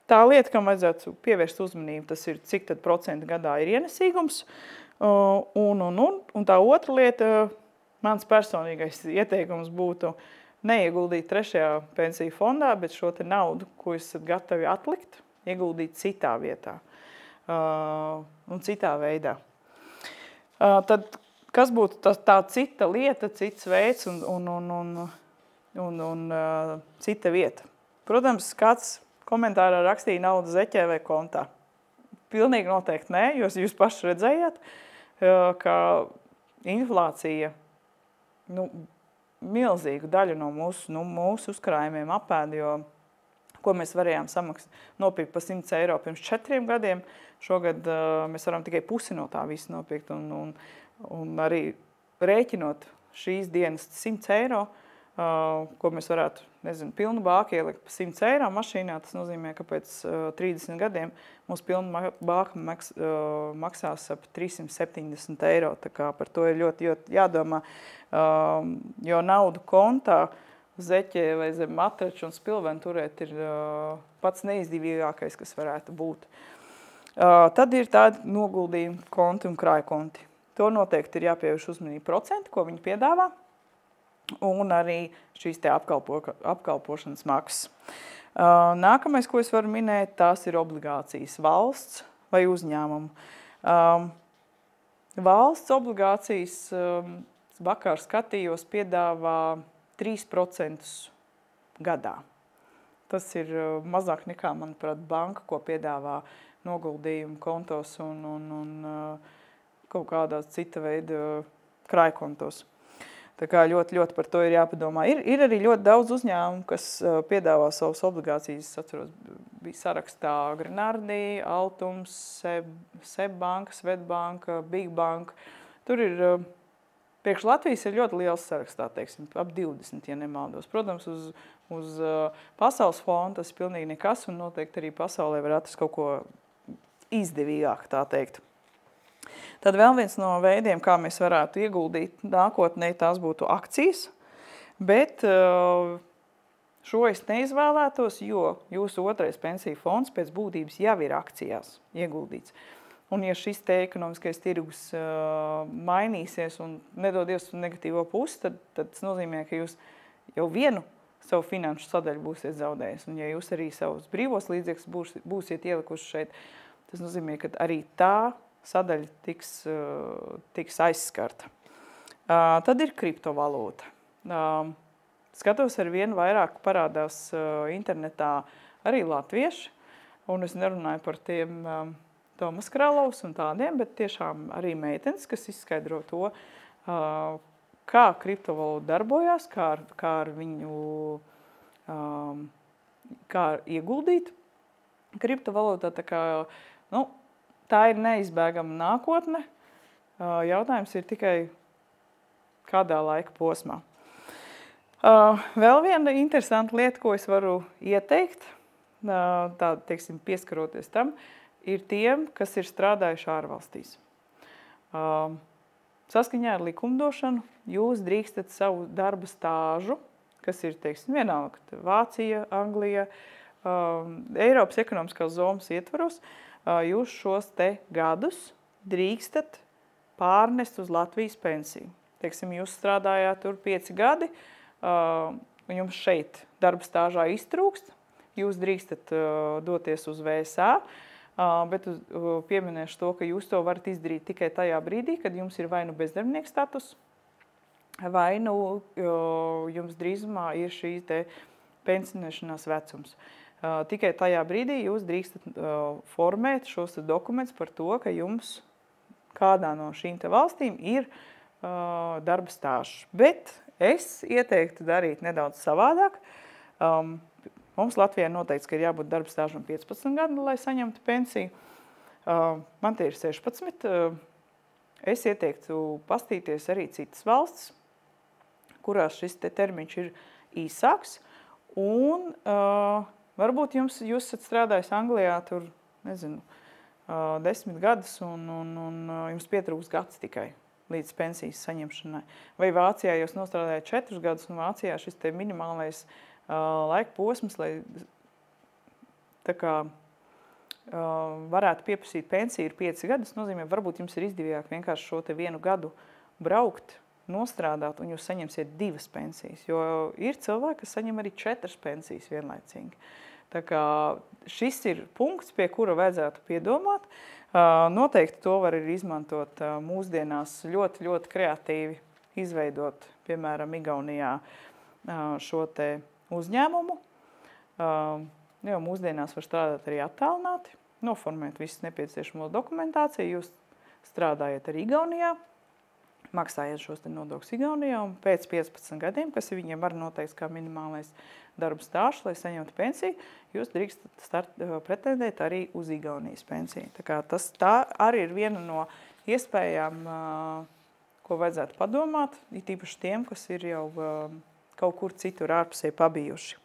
tā lieta, kam vajadzētu pievērst uzmanību, tas ir, cik tad procentu gadā ir ienesīgums. Un tā otra lieta, mans personīgais ieteikums būtu neieguldīt trešajā pensiju fondā, bet šo te naudu, ko esat gatavi atlikt, ieguldīt citā vietā un citā veidā. Tad, kas būtu tā cita lieta, cits veids un cita vieta? Protams, kāds komentārā rakstīja naudu zeķē vai kontā. Pilnīgi noteikti nē, jo jūs paši redzējāt, ka inflācija milzīgu daļu no mūsu uzkrājumiem apēda, jo ko mēs varējām nopirkt pa 100 eiro pirms 4 gadiem, šogad mēs varam tikai pusi no tā visu nopirkt un arī rēķinot šīs dienas 100 eiro, ko mēs varētu, pilnu bāku ielikt pa 100 eiro mašīnā, tas nozīmē, ka pēc 30 gadiem mums pilnu bāku maksās ap 370 eiro, tā kā par to ir ļoti jādomā, jo naudu kontā, zeķē vai zem matraču un spilvenu turēt ir pats neizdevīgākais, kas varētu būt. Tad ir tādi noguldījumi konti un krājkonti. To noteikti ir jāpievērš uzmanību procenti, ko viņi piedāvā, un arī šīs te apkalpošanas maksas. Nākamais, ko es varu minēt, tās ir obligācijas valsts vai uzņēmumu. Valsts obligācijas, vakar skatījos, piedāvā 3% gadā. Tas ir mazāk nekā, manuprāt, banka, ko piedāvā noguldījumu kontos un kaut kādās cita veida krājkontos. Tā kā ļoti par to ir jāpadomā. Ir arī ļoti daudz uzņēmumu, kas piedāvā savas obligācijas. Es atceros, bija sarakstā Grenardi, Altums, Sebbanka, Svetbanka, Bigbanka. Tur ir priekš Latvijas ir ļoti liels sarakstā, teiksim, ap 20, ja nemaldos. Protams, uz pasaules fona tas ir pilnīgi nekas, un noteikti arī pasaulē var atrast kaut ko izdevīgāk, tā teikt. Tad vēl viens no veidiem, kā mēs varētu ieguldīt nākotnē, tās būtu akcijas, bet šo es neizvēlētos, jo jūsu otrais pensiju fonds pēc būtības jau ir akcijās ieguldīts. Un ja šis te ekonomiskais tirgus mainīsies un nedodies uz negatīvo pusi, tad tas nozīmē, ka jūs jau vienu savu finanšu sadaļu būsiet zaudējis. Un ja jūs arī savus brīvos līdzekļus būsiet ielikuši šeit, tas nozīmē, ka arī tā sadaļa tiks aizskarta. Tad ir kriptovalūta. Skatos, ar vienu vairāk parādās internetā arī latvieši, un es nerunāju par tiem Tomas Kralovs un tādiem, bet tiešām arī meitenes, kas izskaidro to, kā kriptovalūta darbojās, kā ar viņu, kā ieguldīt kriptovalūtā. Tā ir neizbēgama nākotne. Jautājums ir tikai kādā laika posmā. Vēl viena interesanta lieta, ko es varu ieteikt, teiksim, pieskaroties tam, ir tiem, kas ir strādājuši ārvalstīs. Saskaņā ar likumdošanu jūs drīkstat savu darba stāžu, kas ir, teiksim, vienalga, Vācija, Anglija, Eiropas ekonomiskās zonas ietvaros, jūs šos te gadus drīkstat pārnest uz Latvijas pensiju. Teiksim, jūs strādājāt tur 5 gadi, un jums šeit darba stāžā iztrūkst, jūs drīkstat doties uz VSA, bet pieminēšu to, ka jūs to varat izdarīt tikai tajā brīdī, kad jums ir vai nu bezdarbnieka status, vai nu jums drīzumā ir šī te pensionēšanās vecums. Tikai tajā brīdī jūs drīkstat formēt šos dokumentus par to, ka jums kādā no šīm te valstīm ir darba stāžs. Bet es ieteiktu darīt nedaudz savādāk. Mums Latvijā noteikts, ka ir jābūt darba stāžam 15 gadu, lai saņemtu pensiju. Man tie ir 16. Es ieteiktu pastīties arī citas valsts, kurās šis te termiņš ir īsāks. Un varbūt jūs esat strādājis Anglijā tur, 10 gadus un jums pietrūks gads tikai līdz pensijas saņemšanai. Vai Vācijā jūs nostrādājat 4 gadus un Vācijā šis te minimālais laika posms, lai tā kā varētu pieprasīt pensiju ir 5 gadus, nozīmē, varbūt jums ir izdevīgāk vienkārši šo te 1 gadu braukt, nostrādāt, un jūs saņemsiet 2 pensijas, jo ir cilvēki, kas saņem arī 4 pensijas vienlaicīgi. Tā kā šis ir punkts, pie kura vajadzētu piedomāt. Noteikti to var arī izmantot mūsdienās ļoti, ļoti kreatīvi izveidot, piemēram, Igaunijā šo te uzņēmumu. Jo mūsdienās var strādāt arī attālināti, noformēt visu nepieciešamo dokumentāciju. Jūs strādājat arī Igaunijā, maksājiet šos te nodokļus Igaunijā, un pēc 15 gadiem, kas ir viņiem var noteikts kā minimālais darba stāžs, lai saņemtu pensiju, jūs drīkstat pretendēt arī uz Igaunijas pensiju. Tā kā tā arī ir viena no iespējām, ko vajadzētu padomāt, it īpaši tiem, kas ir jau kaut kur citur ārpusē pabijuši.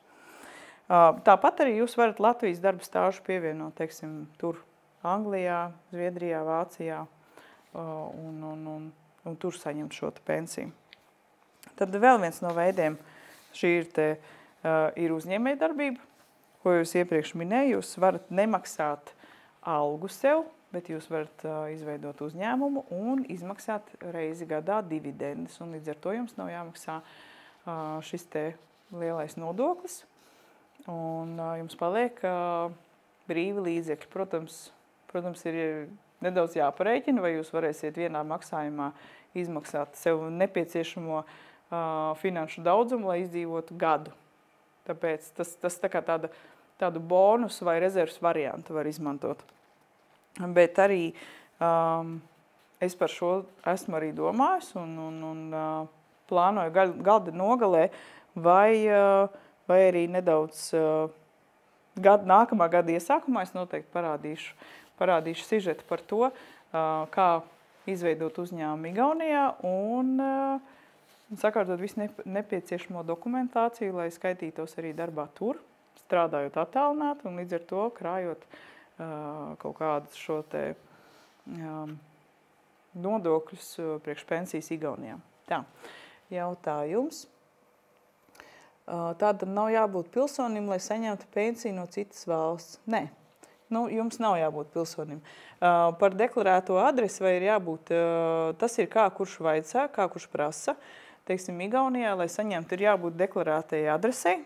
Tāpat arī jūs varat Latvijas darba stāžu pievienot, teiksim, tur Anglijā, Zviedrijā, Vācijā un tur saņemt šo pensiju. Tad vēl viens no veidiem šī ir uzņēmējdarbība, ko jūs iepriekš minēju. Jūs varat nemaksāt algu sev, bet jūs varat izveidot uzņēmumu un izmaksāt reizi gadā dividendes. Un līdz ar to jums nav jāmaksā šis te lielais nodoklis. Un jums paliek brīvi līdzekļi. Protams, ir nedaudz jāparēķina, vai jūs varēsiet vienā maksājumā izmaksāt sev nepieciešamo finanšu daudzumu, lai izdzīvotu gadu. Tāpēc tas tā kā tādu bonusu vai rezervas variantu var izmantot. Bet arī es par šo esmu arī domājis un plānoju gada nogalē vai arī nedaudz nākamā gada iesākumā es noteikti parādīšu sižetu par to, kā izveidot uzņēmumu Igaunijā un sakārtot visu nepieciešamo dokumentāciju, lai skaitītos arī darbā tur, strādājot attālināti un līdz ar to krājot kaut kādus šo te nodokļus priekš pensijas Igaunijā. Tā, jautājums. Tātad nav jābūt pilsonim, lai saņemtu pensiju no citas valsts. Nē, jums nav jābūt pilsonim. Par deklarēto adresi vai ir jābūt, tas ir kā kurš vaicā, kā kurš prasa. Teiksim, Igaunijā, lai saņemtu, ir jābūt deklarētajai adresei.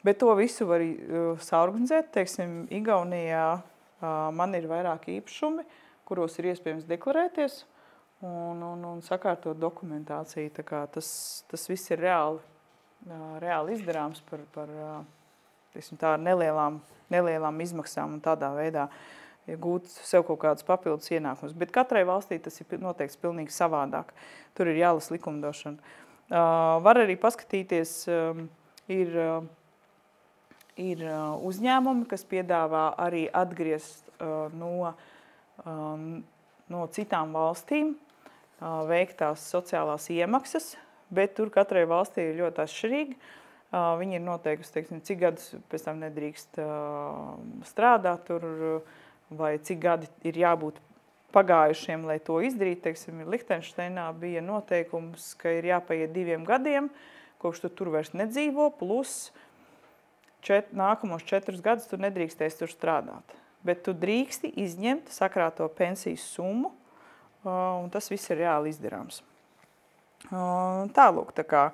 Bet to visu var saorganizēt. Teiksim, Igaunijā man ir vairāki īpašumi, kuros ir iespējams deklarēties. Un sakārtot dokumentāciju. Tā kā tas viss ir reāli izdarāms par nelielām izmaksām un tādā veidā gūt sev kaut kādus papildus ienākumus. Bet katrai valstī tas ir noteikti pilnīgi savādāk. Tur ir jālas likumdošana. Var arī paskatīties, ir uzņēmumi, kas piedāvā arī atgriezt no citām valstīm veiktās sociālās iemaksas, bet tur katrai valstī ir ļoti atšķirīgi. Viņi ir noteikusi, teiksim, cik gadus pēc tam nedrīkst strādāt tur, vai cik gadi ir jābūt pagājušiem, lai to izdarītu. Teiksim, Lihtenšteinā bija noteikums, ka ir jāpaiet 2 gadiem, kopš tu tur vairs nedzīvo, plus nākamos 4 gadus tu nedrīkstēsi tur strādāt. Bet tu drīksti izņemt sakrāto pensijas summu, un tas viss ir reāli izdarāms. Tālūk, tā kā,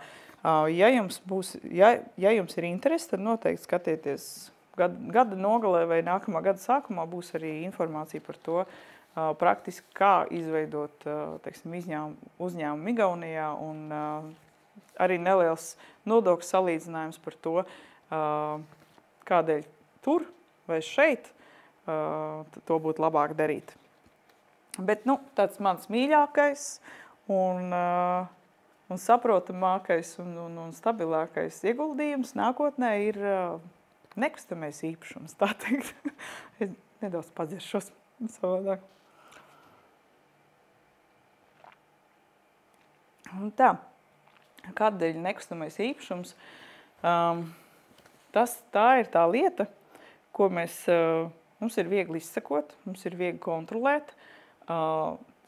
ja jums ir interesi, tad noteikti skatieties gada nogalē vai nākamā gada sākumā būs arī informācija par to, praktiski kā izveidot, teiksim, uzņēmumu Igaunijā un arī neliels nodokļu salīdzinājums par to, kādēļ tur vai šeit to būtu labāk darīt. Bet, tāds mans mīļākais un saprotamākais un stabilākais ieguldījums nākotnē ir nekustamais īpašums, tā teikt. Es nedaudz padzeršos savādāk. Un tā, kādēļ nekustamais īpašums? Tā ir tā lieta, ko mums ir viegli izsekot, mums ir viegli kontrolēt.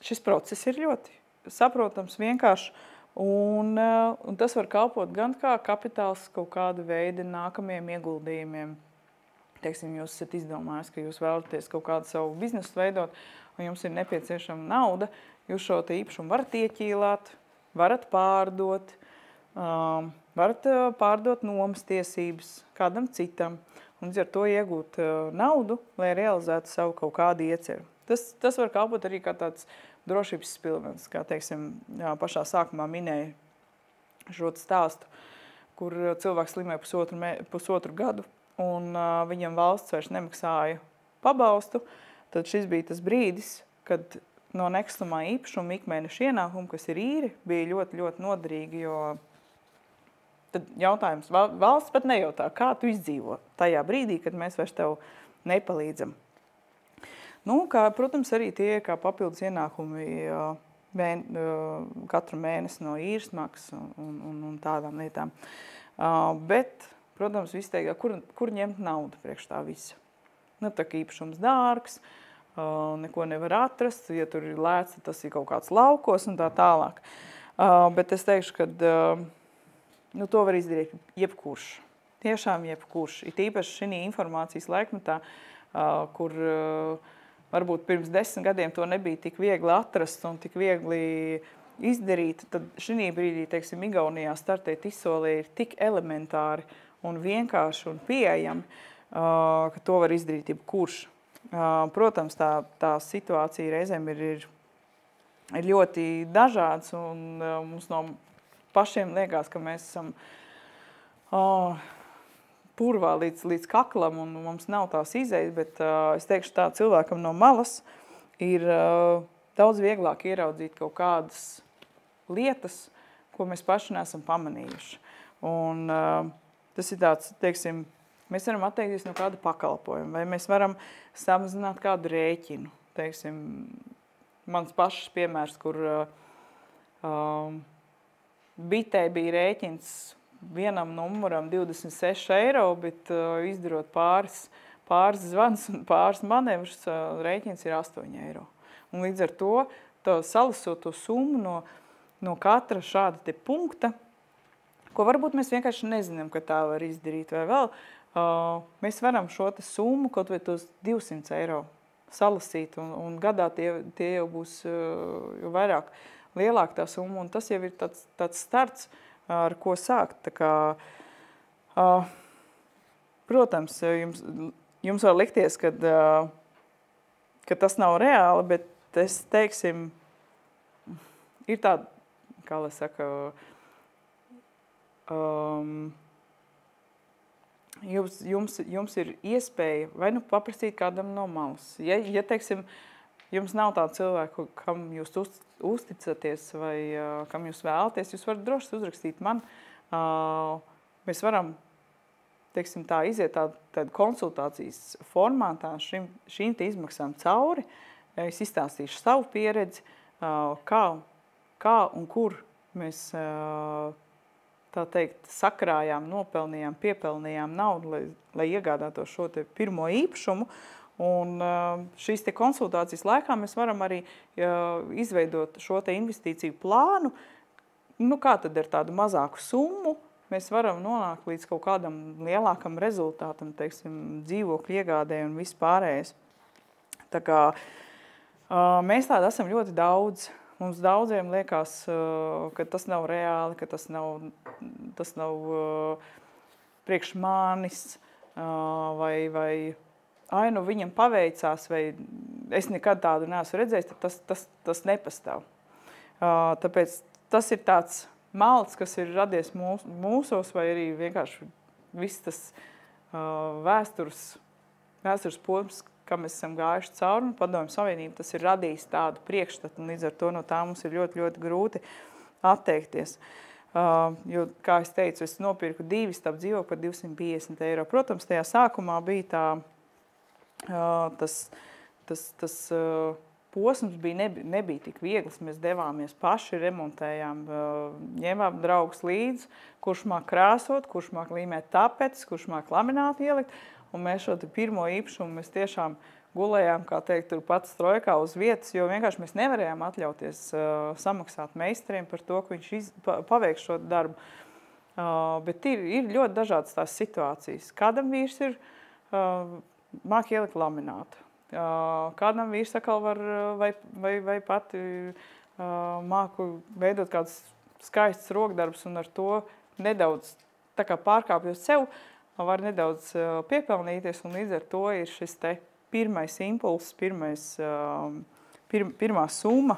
Šis process ir ļoti saprotams, vienkārši, un tas var kalpot gan kā kapitāls kaut kāda veida nākamajiem ieguldījumiem. Teiksim, jūs esat izdomājis, ka jūs vēlaties kaut kādu savu biznesu veidot, un jums ir nepieciešama nauda, jūs šo te īpašumu varat ieķīlāt, varat pārdot, varat pārdot nomas tiesības kādam citam un līdz ar to iegūt naudu, lai realizētu savu kaut kādu ieceru. Tas var kalpot arī kā tāds drošības spilvens, kā, teiksim, pašā sākumā minēja šo stāstu, kur cilvēks slimēja pusotru gadu un viņam valsts vairs nemaksāja pabalstu, tad šis bija tas brīdis, kad no nekustamā īpašuma ikmēneša ienākuma, kas ir īri, bija ļoti, ļoti noderīgi, jo tad jautājums, valsts pat nejautā, kā tu izdzīvo tajā brīdī, kad mēs vairs tev nepalīdzam. Nu, protams, arī tie kā papildus ienākumi katru mēnesi no īres maksas un tādām lietām. Bet, protams, viss teikt, kur ņemt naudu priekš tā visa? Nu, tā kā īpašums dārgs, neko nevar atrast, ja tur ir lēts, tas ir kaut kāds laukos un tā tālāk. Bet es teikšu, ka nu, to var izdarīt jebkurš. Tiešām jebkurš. It īpaši šī informācijas laikmetā, kur varbūt pirms 10 gadiem to nebija tik viegli atrast un tik viegli izdarīt, tad šī brīdī, teiksim, Igaunijā startēt izsolē ir tik elementāri un vienkārši un pieejami, ka to var izdarīt jebkurš. Protams, tā situācija reizēm ir ļoti dažādas un mums no pašiem liekas, ka mēs esam purvā līdz kaklam un mums nav tās izejas, bet es teikšu tā, cilvēkam no malas ir daudz vieglāk ieraudzīt kaut kādas lietas, ko mēs paši neesam pamanījuši. Un tas ir tāds, teiksim, mēs varam atteikties no kāda pakalpojuma, vai mēs varam samazināt kādu rēķinu. Teiksim, mans pašs piemērs, kur bitē bija rēķins vienam numuram 26 eiro, bet izdarot pāris zvans un pāris manevrus, rēķins ir 8 eiro. Un līdz ar to, salasot to summu no katra šāda te punkta, ko varbūt mēs vienkārši nezinām, ka tā var izdarīt vai vēl, mēs varam šo te summu, kaut vai tos 200 eiro salasīt, un gadā tie jau būs jau vairāk lielāk tā summa, un tas jau ir tāds starts, ar ko sākt. Tā kā, protams, jums var likties, ka tas nav reāli, bet es, teiksim, ir tāda, kā lai saka, jums ir iespēja vai nu paprasīt kādam no malas. Ja teiksim, jums nav tāda cilvēka, kam jūs uzticaties vai kam jūs vēlaties, jūs varat droši uzrakstīt man. Mēs varam, teiksim, tā iziet tādu konsultācijas formātā šīm te izmaksām cauri. Es izstāstīšu savu pieredzi, kā un kur mēs, tā teikt, sakrājām, nopelnījām, piepelnījām naudu, lai iegādātos šo te pirmo īpašumu. Un šīs te konsultācijas laikā mēs varam arī izveidot šo te investīciju plānu. Nu, kā tad ar tādu mazāku summu mēs varam nonākt līdz kaut kādam lielākam rezultātam, teiksim, dzīvokļu iegādē un viss pārējais. Tā kā mēs tādi esam ļoti daudz. Mums daudziem liekas, ka tas nav reāli, ka tas nav priekš manis vai nu viņam paveicās, vai es nekad tādu neesmu redzējis, tad tas nepastāv. Tāpēc tas ir tāds malts, kas ir radies mūsos, vai arī vienkārši viss tas vēstures posms, kam mēs esam gājuši cauri, un Padomju Savienība, tas ir radījis tādu priekšstatu, un līdz ar to no tā mums ir ļoti, ļoti grūti atteikties. Jo, kā es teicu, es nopirku 2 stabu dzīvokli par 250 eiro. Protams, tajā sākumā bija tas posms nebija tik viegls. Mēs devāmies paši, remontējām, ņēmām draugus līdzi, kurš māk krāsot, kurš māk līmēt tapetes, kurš māk lamināt ielikt. Un mēs šo pirmo īpašumu mēs tiešām gulējām, kā teikt, tur pats trojkā uz vietas, jo vienkārši mēs nevarējām atļauties samaksāt meistariem par to, ka viņš paveiks šo darbu. Bet ir ļoti dažādas tās situācijas. Kādam vīrs ir māk ielikt lamināt. Kādam vīrs atkal var vai pati māku veidot kāds skaists rokdarbs un ar to nedaudz tā kā pārkāpjot sev, var nedaudz piepelnīties, un līdz ar to ir šis te pirmais impulss, pirmā summa,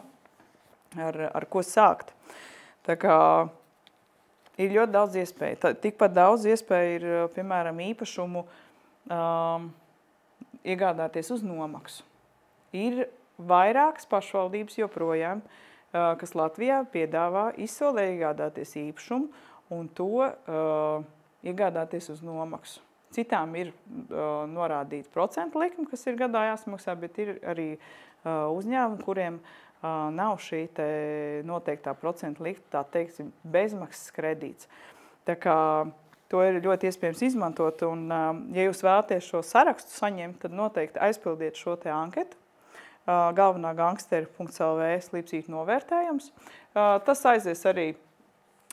ar ko sākt. Tā kā ir ļoti daudz iespēju. Tikpat daudz iespēju ir, piemēram, īpašumu iegādāties uz nomaksu. Ir vairākas pašvaldības joprojām, kas Latvijā piedāvā izsolē iegādāties īpašumu un to iegādāties uz nomaksu. Citām ir norādīta procentu likme, kas ir gadā jāsamaksā, bet ir arī uzņēmumi, kuriem nav šī te noteiktā procentu likme, tā teiksim, bezmaksas kredīts. Tā kā to ir ļoti iespējams izmantot, un ja jūs vēlaties šo sarakstu saņemt, tad noteikti aizpildiet šo te anketu. Galvenā gangsteri.lv slīpsīt novērtējums. Tas aizies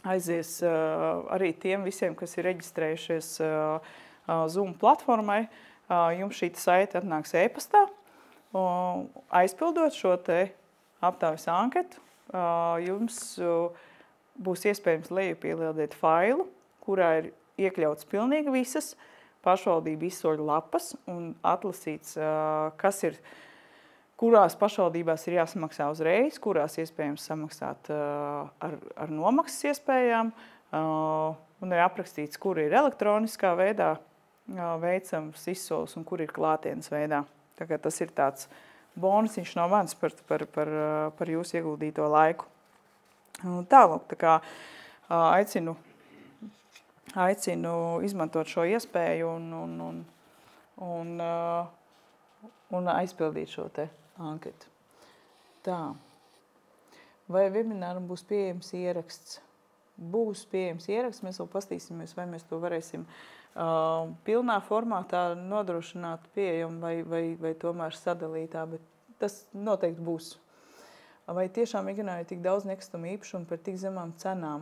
arī tiem visiem, kas ir reģistrējušies Zoom platformai. Jums šī saite atnāks e-pastā. Aizpildot šo te aptaujas anketu, jums būs iespējams lejupielādēt failu, kurā ir iekļauts pilnīgi visas pašvaldību izsoļu lapas un atlasīts, kurās pašvaldībās ir jāsamaksā uzreiz, kurās iespējams samaksāt ar nomaksas iespējām, un ir aprakstīts, kur ir elektroniskā veidā veicams izsoles un kur ir klātienes veidā. Tā kā tas ir tāds bonusiņš no manis par jūsu ieguldīto laiku. Tālāk, tā kā aicinu izmantot šo iespēju un aizpildīt šo te anketu. Tā. Vai webināram būs pieejams ieraksts? Būs pieejams ieraksts, mēs vēl pastīsimies, vai mēs to varēsim pilnā formātā nodrošināt pieejamu vai tomēr sadalītā, bet tas noteikti būs. Vai tiešām Igaunijā ir tik daudz nekustamo īpašumu par tik zemām cenām?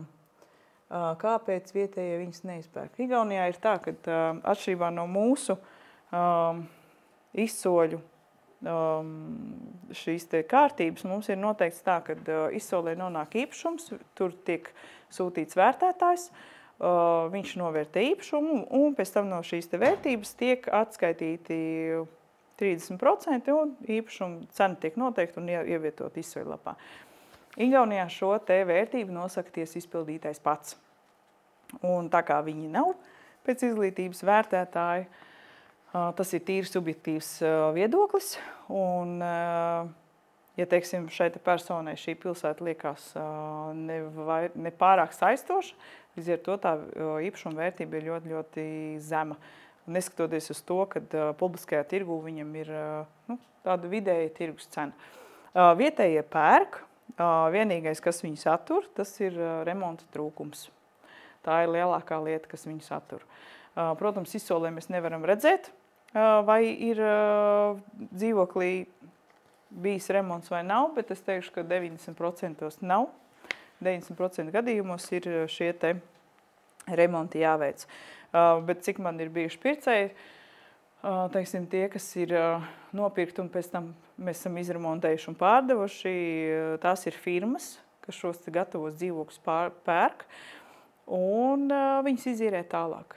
Kāpēc vietējie viņas neizpērk? Igaunijā ir tā, ka atšķirībā no mūsu izsoļu šīs te kārtības, mums ir noteikts tā, ka izsolē nonāk īpašums, tur tiek sūtīts vērtētājs, viņš novērtē īpašumu un pēc tam no šīs te vērtības tiek atskaitīti 30% un īpašumu cena tiek noteikta un ievietot izsoļlapā. Igaunijā šo te vērtību nosaka tiesas izpildītais pats. Un tā kā viņi nav pēc izglītības vērtētāji, tas ir tīri subjektīvs viedoklis. Un, ja teiksim, šai personai šī pilsēta liekas ne pārāk saistoša, līdz ar to tā īpašuma vērtība ir ļoti, ļoti zema. Neskatoties uz to, ka publiskajā tirgū viņam ir tāda vidēja tirgus cena. Vietējie pērk, vienīgais, kas viņu satur, tas ir remonta trūkums. Tā ir lielākā lieta, kas viņu satur. Protams, izsolē mēs nevaram redzēt, vai ir dzīvoklī bijis remonts vai nav, bet es teikšu, ka 90% nav. 90% gadījumos ir šie te remonti jāveic. Bet cik man ir bijuši pircēji, teiksim, tie, kas ir nopirkti un pēc tam mēs esam izremontējuši un pārdevuši, tās ir firmas, kas šos gatavos dzīvokļus pērk, un viņas izīrē tālāk.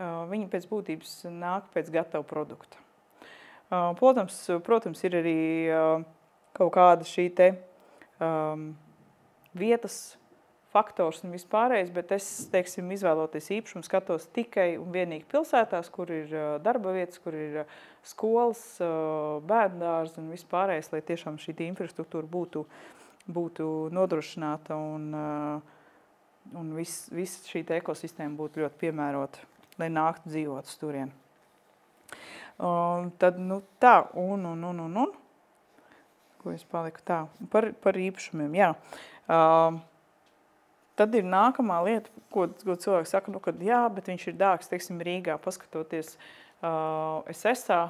Viņi pēc būtības nāk pēc gatava produkta. Protams, ir arī kaut kāda šī te vietas faktors un vispārējais, bet es, teiksim, izvēloties īpašumu, skatos tikai un vienīgi pilsētās, kur ir darba vietas, kur ir skolas, bērndārs un vispārējais, lai tiešām šī infrastruktūra būtu nodrošināta un viss šī ekosistēma būtu ļoti piemērota, lai nāktu dzīvot uz turien. Tad, tā, ko es paliku tā, par īpašumiem, jā. Tad ir nākamā lieta, ko cilvēks saka, kad jā, bet viņš ir dārgs, teiksim, Rīgā, paskatoties SSA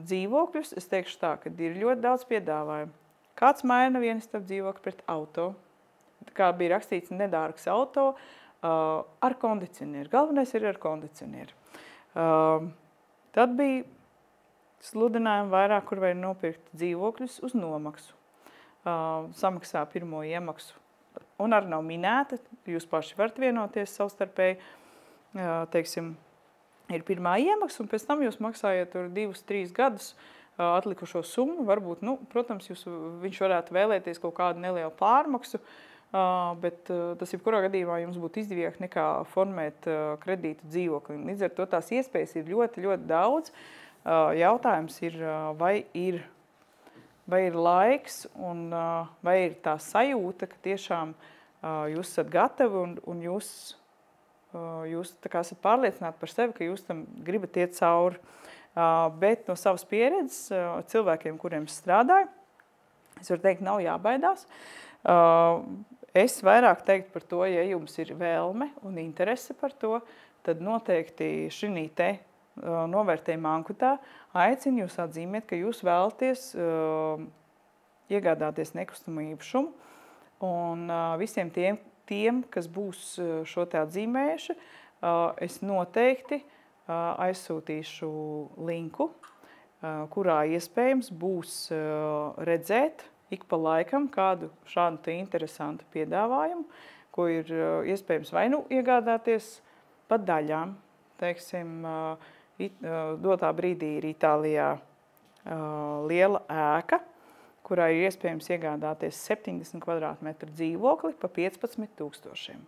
dzīvokļus, es teikšu tā, ka ir ļoti daudz piedāvājumu. Kāds maina vienistab dzīvokļu pret auto? Kā bija rakstīts, nedārgs auto ar kondicionieru. Galvenais ir ar kondicionieru. Tad bija sludinājumi vairāk, kur var nopirkt dzīvokļus uz nomaksu. Samaksā pirmo iemaksu un arī nav minēta, jūs paši varat vienoties savstarpēji, teiksim, ir pirmā iemaksa, un pēc tam jūs maksājat tur 2-3 gadus atlikušo summu. Varbūt, protams, viņš varētu vēlēties kaut kādu nelielu pārmaksu, bet tas jebkurā gadījumā jums būtu izdevīgāk nekā formēt kredītu dzīvokli. Līdz ar to tās iespējas ir ļoti, ļoti daudz. Jautājums ir, vai ir laiks un vai ir tā sajūta, ka tiešām jūs esat gatavi un jūs tā kā esat pārliecināti par sevi, ka jūs tam gribat iet cauri. Bet no savas pieredzes cilvēkiem, kuriem es strādāju, es varu teikt, nav jābaidās. Es vairāk teiktu par to, ja jums ir vēlme un interese par to, tad noteikti šī te novērtējuma anketā aicinu jūs atzīmēt, ka jūs vēlaties iegādāties nekustamo īpašumu. Un visiem tiem, kas būs šo te atzīmējuši, es noteikti aizsūtīšu linku, kurā iespējams būs redzēt ik pa laikam kādu šādu te interesantu piedāvājumu, ko ir iespējams vai iegādāties pa daļām. Teiksim, dotā brīdī ir Itālijā liela ēka, kurā ir iespējams iegādāties 70 kvadrātmetru dzīvokli pa 15 000.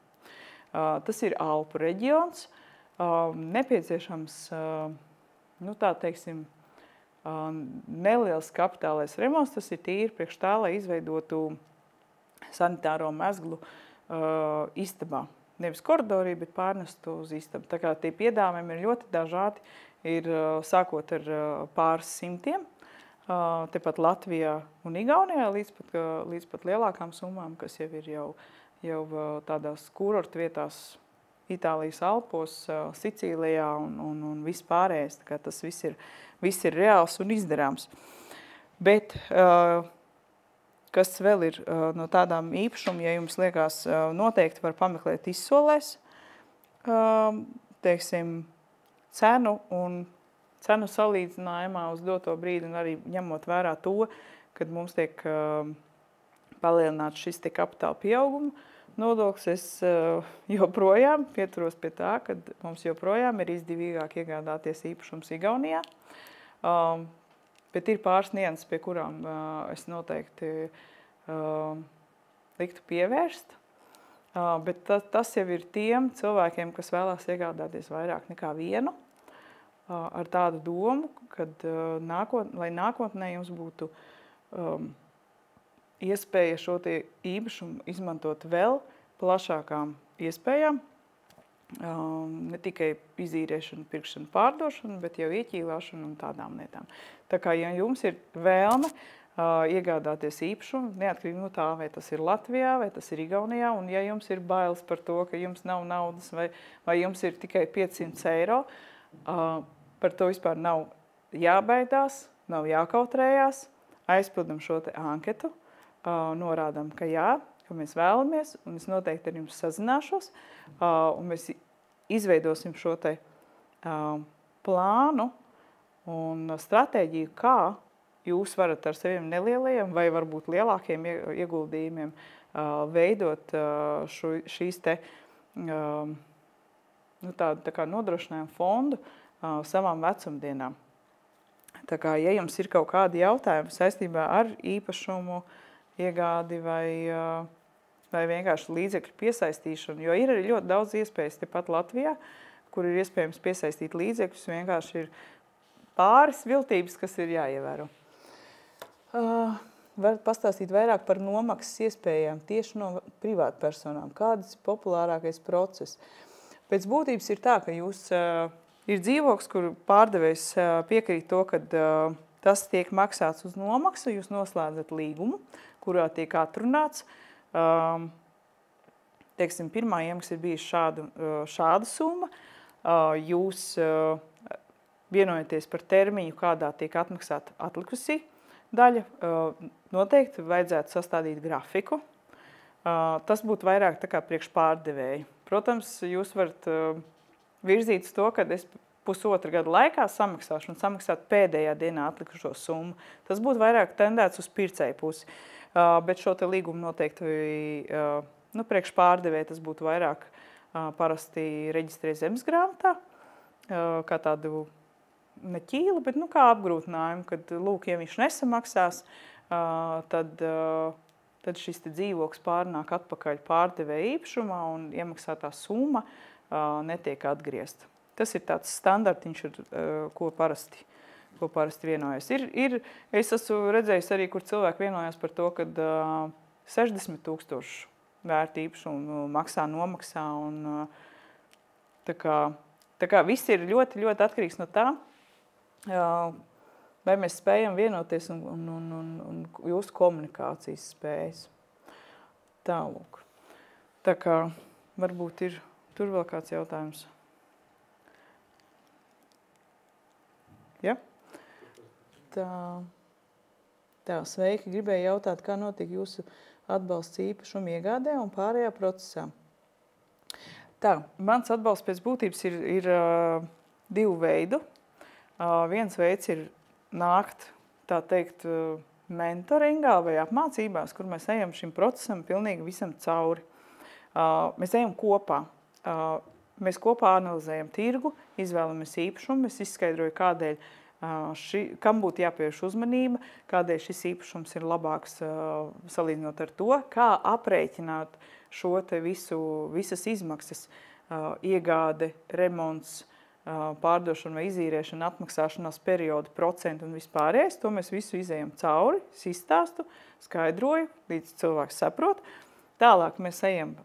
Tas ir Alpu reģions. Nepieciešams, tā teiksim, neliels kapitālais remonts. Tas ir tīri priekš tā, lai izveidotu sanitāro mezglu istabā. Nevis koridorī, bet pārnestu uz istabu. Tā kā tie piedāvājumi ir ļoti dažādi. Ir sākot ar pāris simtiem, tepat Latvijā un Igaunijā, līdz pat lielākām summām, kas jau ir jau tādās kurortu vietās Itālijas Alpos, Sicīlijā un viss pārējais. Tā kā tas viss ir reāls un izdarāms. Bet kas vēl ir no tādām īpašumu, ja jums liekas, noteikti var pameklēt izsolēs, teiksim, cenu salīdzinājumā uz doto brīdi un arī ņemot vērā to, kad mums tiek palielināts šis te kapitāla pieauguma nodoklis, es joprojām pieturos pie tā, ka mums joprojām ir izdevīgāk iegādāties īpašums Igaunijā. Bet ir pāris nianses, pie kurām es noteikti liktu pievērst. Bet tas jau ir tiem cilvēkiem, kas vēlās iegādāties vairāk nekā vienu, ar tādu domu, kad lai nākotnē jums būtu iespēja šo te īpašumu izmantot vēl plašākām iespējām, ne tikai izīrēšanu, pirkšanu, pārdošanu, bet jau ieķīlāšanu un tādām lietām. Tā kā, ja jums ir vēlme iegādāties īpašumu, neatkarīgi no tā, vai tas ir Latvijā, vai tas ir Igaunijā, un ja jums ir bailes par to, ka jums nav naudas, vai jums ir tikai 500 eiro, par to vispār nav jābaidās, nav jākautrējās, aizpildam šo te anketu, norādām, ka jā, ka mēs vēlamies, un es noteikti ar jums sazināšos, un mēs izveidosim šo te plānu un stratēģiju, kā jūs varat ar saviem nelielajiem vai varbūt lielākiem ieguldījumiem veidot šīs te tā kā nodrošinājumu fondu savām vecumdienām. Tā kā, ja jums ir kaut kādi jautājumi saistībā ar īpašumu, iegādi vai vienkārši līdzekļu piesaistīšanu, jo ir arī ļoti daudz iespējas tepat Latvijā, kur ir iespējams piesaistīt līdzekļus, vienkārši ir pāris viltības, kas ir jāievēro. Varat pastāstīt vairāk par nomaksas iespējām tieši no privātpersonām. Kāds ir populārākais process? Pēc būtības ir tā, ka jūs ir dzīvoklis, kur pārdevējs piekrīt to, ka tas tiek maksāts uz nomaksu, jūs noslēdzat līgumu, kurā tiek atrunāts. Teiksim, pirmā iemaksa ir bijusi šāda summa. Jūs vienojaties par termiņu, kādā tiek atmaksāta atlikusī daļa. Noteikti vajadzētu sastādīt grafiku. Tas būtu vairāk tā kā priekš pārdevēju. Protams, jūs varat virzīt to, ka es pusotra gada laikā samaksāšu un samaksāt pēdējā dienā atlikušo summu. Tas būtu vairāk tendēts uz pircēju pusi. Bet šo te līgumu noteikti, priekš pārdevēja tas būtu vairāk parasti reģistrē zemesgrāmatā, kā tādu ne ķīlu, bet kā apgrūtinājumu, kad, lūk, ja viņš nesamaksās, tad šis te dzīvoklis pārnāk atpakaļ pārdevēja īpašumā un iemaksātā summa netiek atgriezta. Tas ir tāds standartiņš, ko parasti vienojas. Es esmu redzējis arī, kur cilvēki vienojās par to, ka 60 000 vērta īpašumu nomaksā. Un, tā kā viss ir ļoti, ļoti atkarīgs no tā, vai mēs spējam vienoties un jūsu komunikācijas spējas. Tālūk. Tā kā varbūt ir tur vēl kāds jautājums. Ja? Tā, sveiki. Gribēju jautāt, kā notiek jūsu atbalsts īpašumu iegādē un pārējā procesā. Tā, mans atbalsts pēc būtības ir divu veidu. Viens veids ir nākt, tā teikt, mentoringā vai apmācībās, kur mēs ejam šim procesam pilnīgi visam cauri. Mēs ejam kopā. Mēs kopā analizējam tirgu, izvēlamies īpašumu, es izskaidroju, kādēļ kam būtu jāpievērš uzmanība, kādēļ šis īpašums ir labāks salīdzinot ar to, kā aprēķināt šo te visas izmaksas, iegāde, remonts, pārdošana vai izīrēšana, atmaksāšanās periodu, procentu un vispārējais. To mēs visu izējam cauri, izstāstu, skaidroju, līdz cilvēks saprot. Tālāk mēs ejam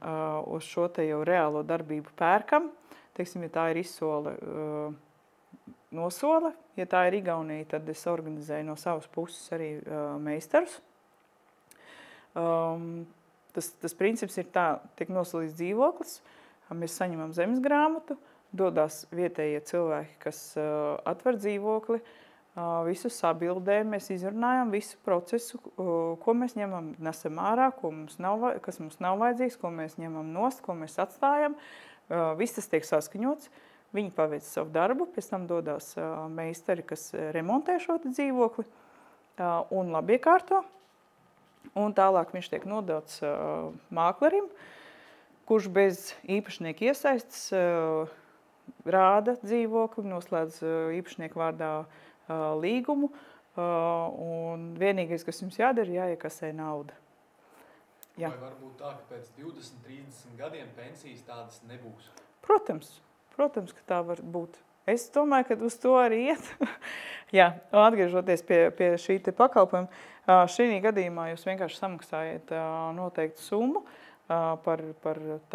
uz šo te jau reālo darbību pērkam. Teiksim, ja tā ir izsole, nosole. Ja tā ir Igaunija, tad es organizēju no savas puses arī meistarus. Tas princips ir tā, tiek nosolīts dzīvoklis, mēs saņemam zemesgrāmatu, dodās vietējie cilvēki, kas atver dzīvokli, visu sabildē, mēs izrunājam visu procesu, ko mēs ņemam, nesam ārā, kas mums nav vajadzīgs, ko mēs ņemam nost, ko mēs atstājam. Viss tas tiek saskaņots. Viņi paveic savu darbu, pēc tam dodās meistari, kas remontē šo dzīvokli un labiekārto. Un tālāk viņš tiek nodots māklerim, kurš bez īpašnieka iesaistes rāda dzīvokli, noslēdz īpašnieku vārdā līgumu. Un vienīgais, kas jums jādara, jāiekasē nauda. Jā. Vai varbūt tā, ka pēc 20-30 gadiem pensijas tādas nebūs? Protams, ka tā var būt. Es domāju, ka uz to arī iet. Jā, atgriežoties pie šī te pakalpojuma, šī gadījumā jūs vienkārši samaksājat noteiktu summu par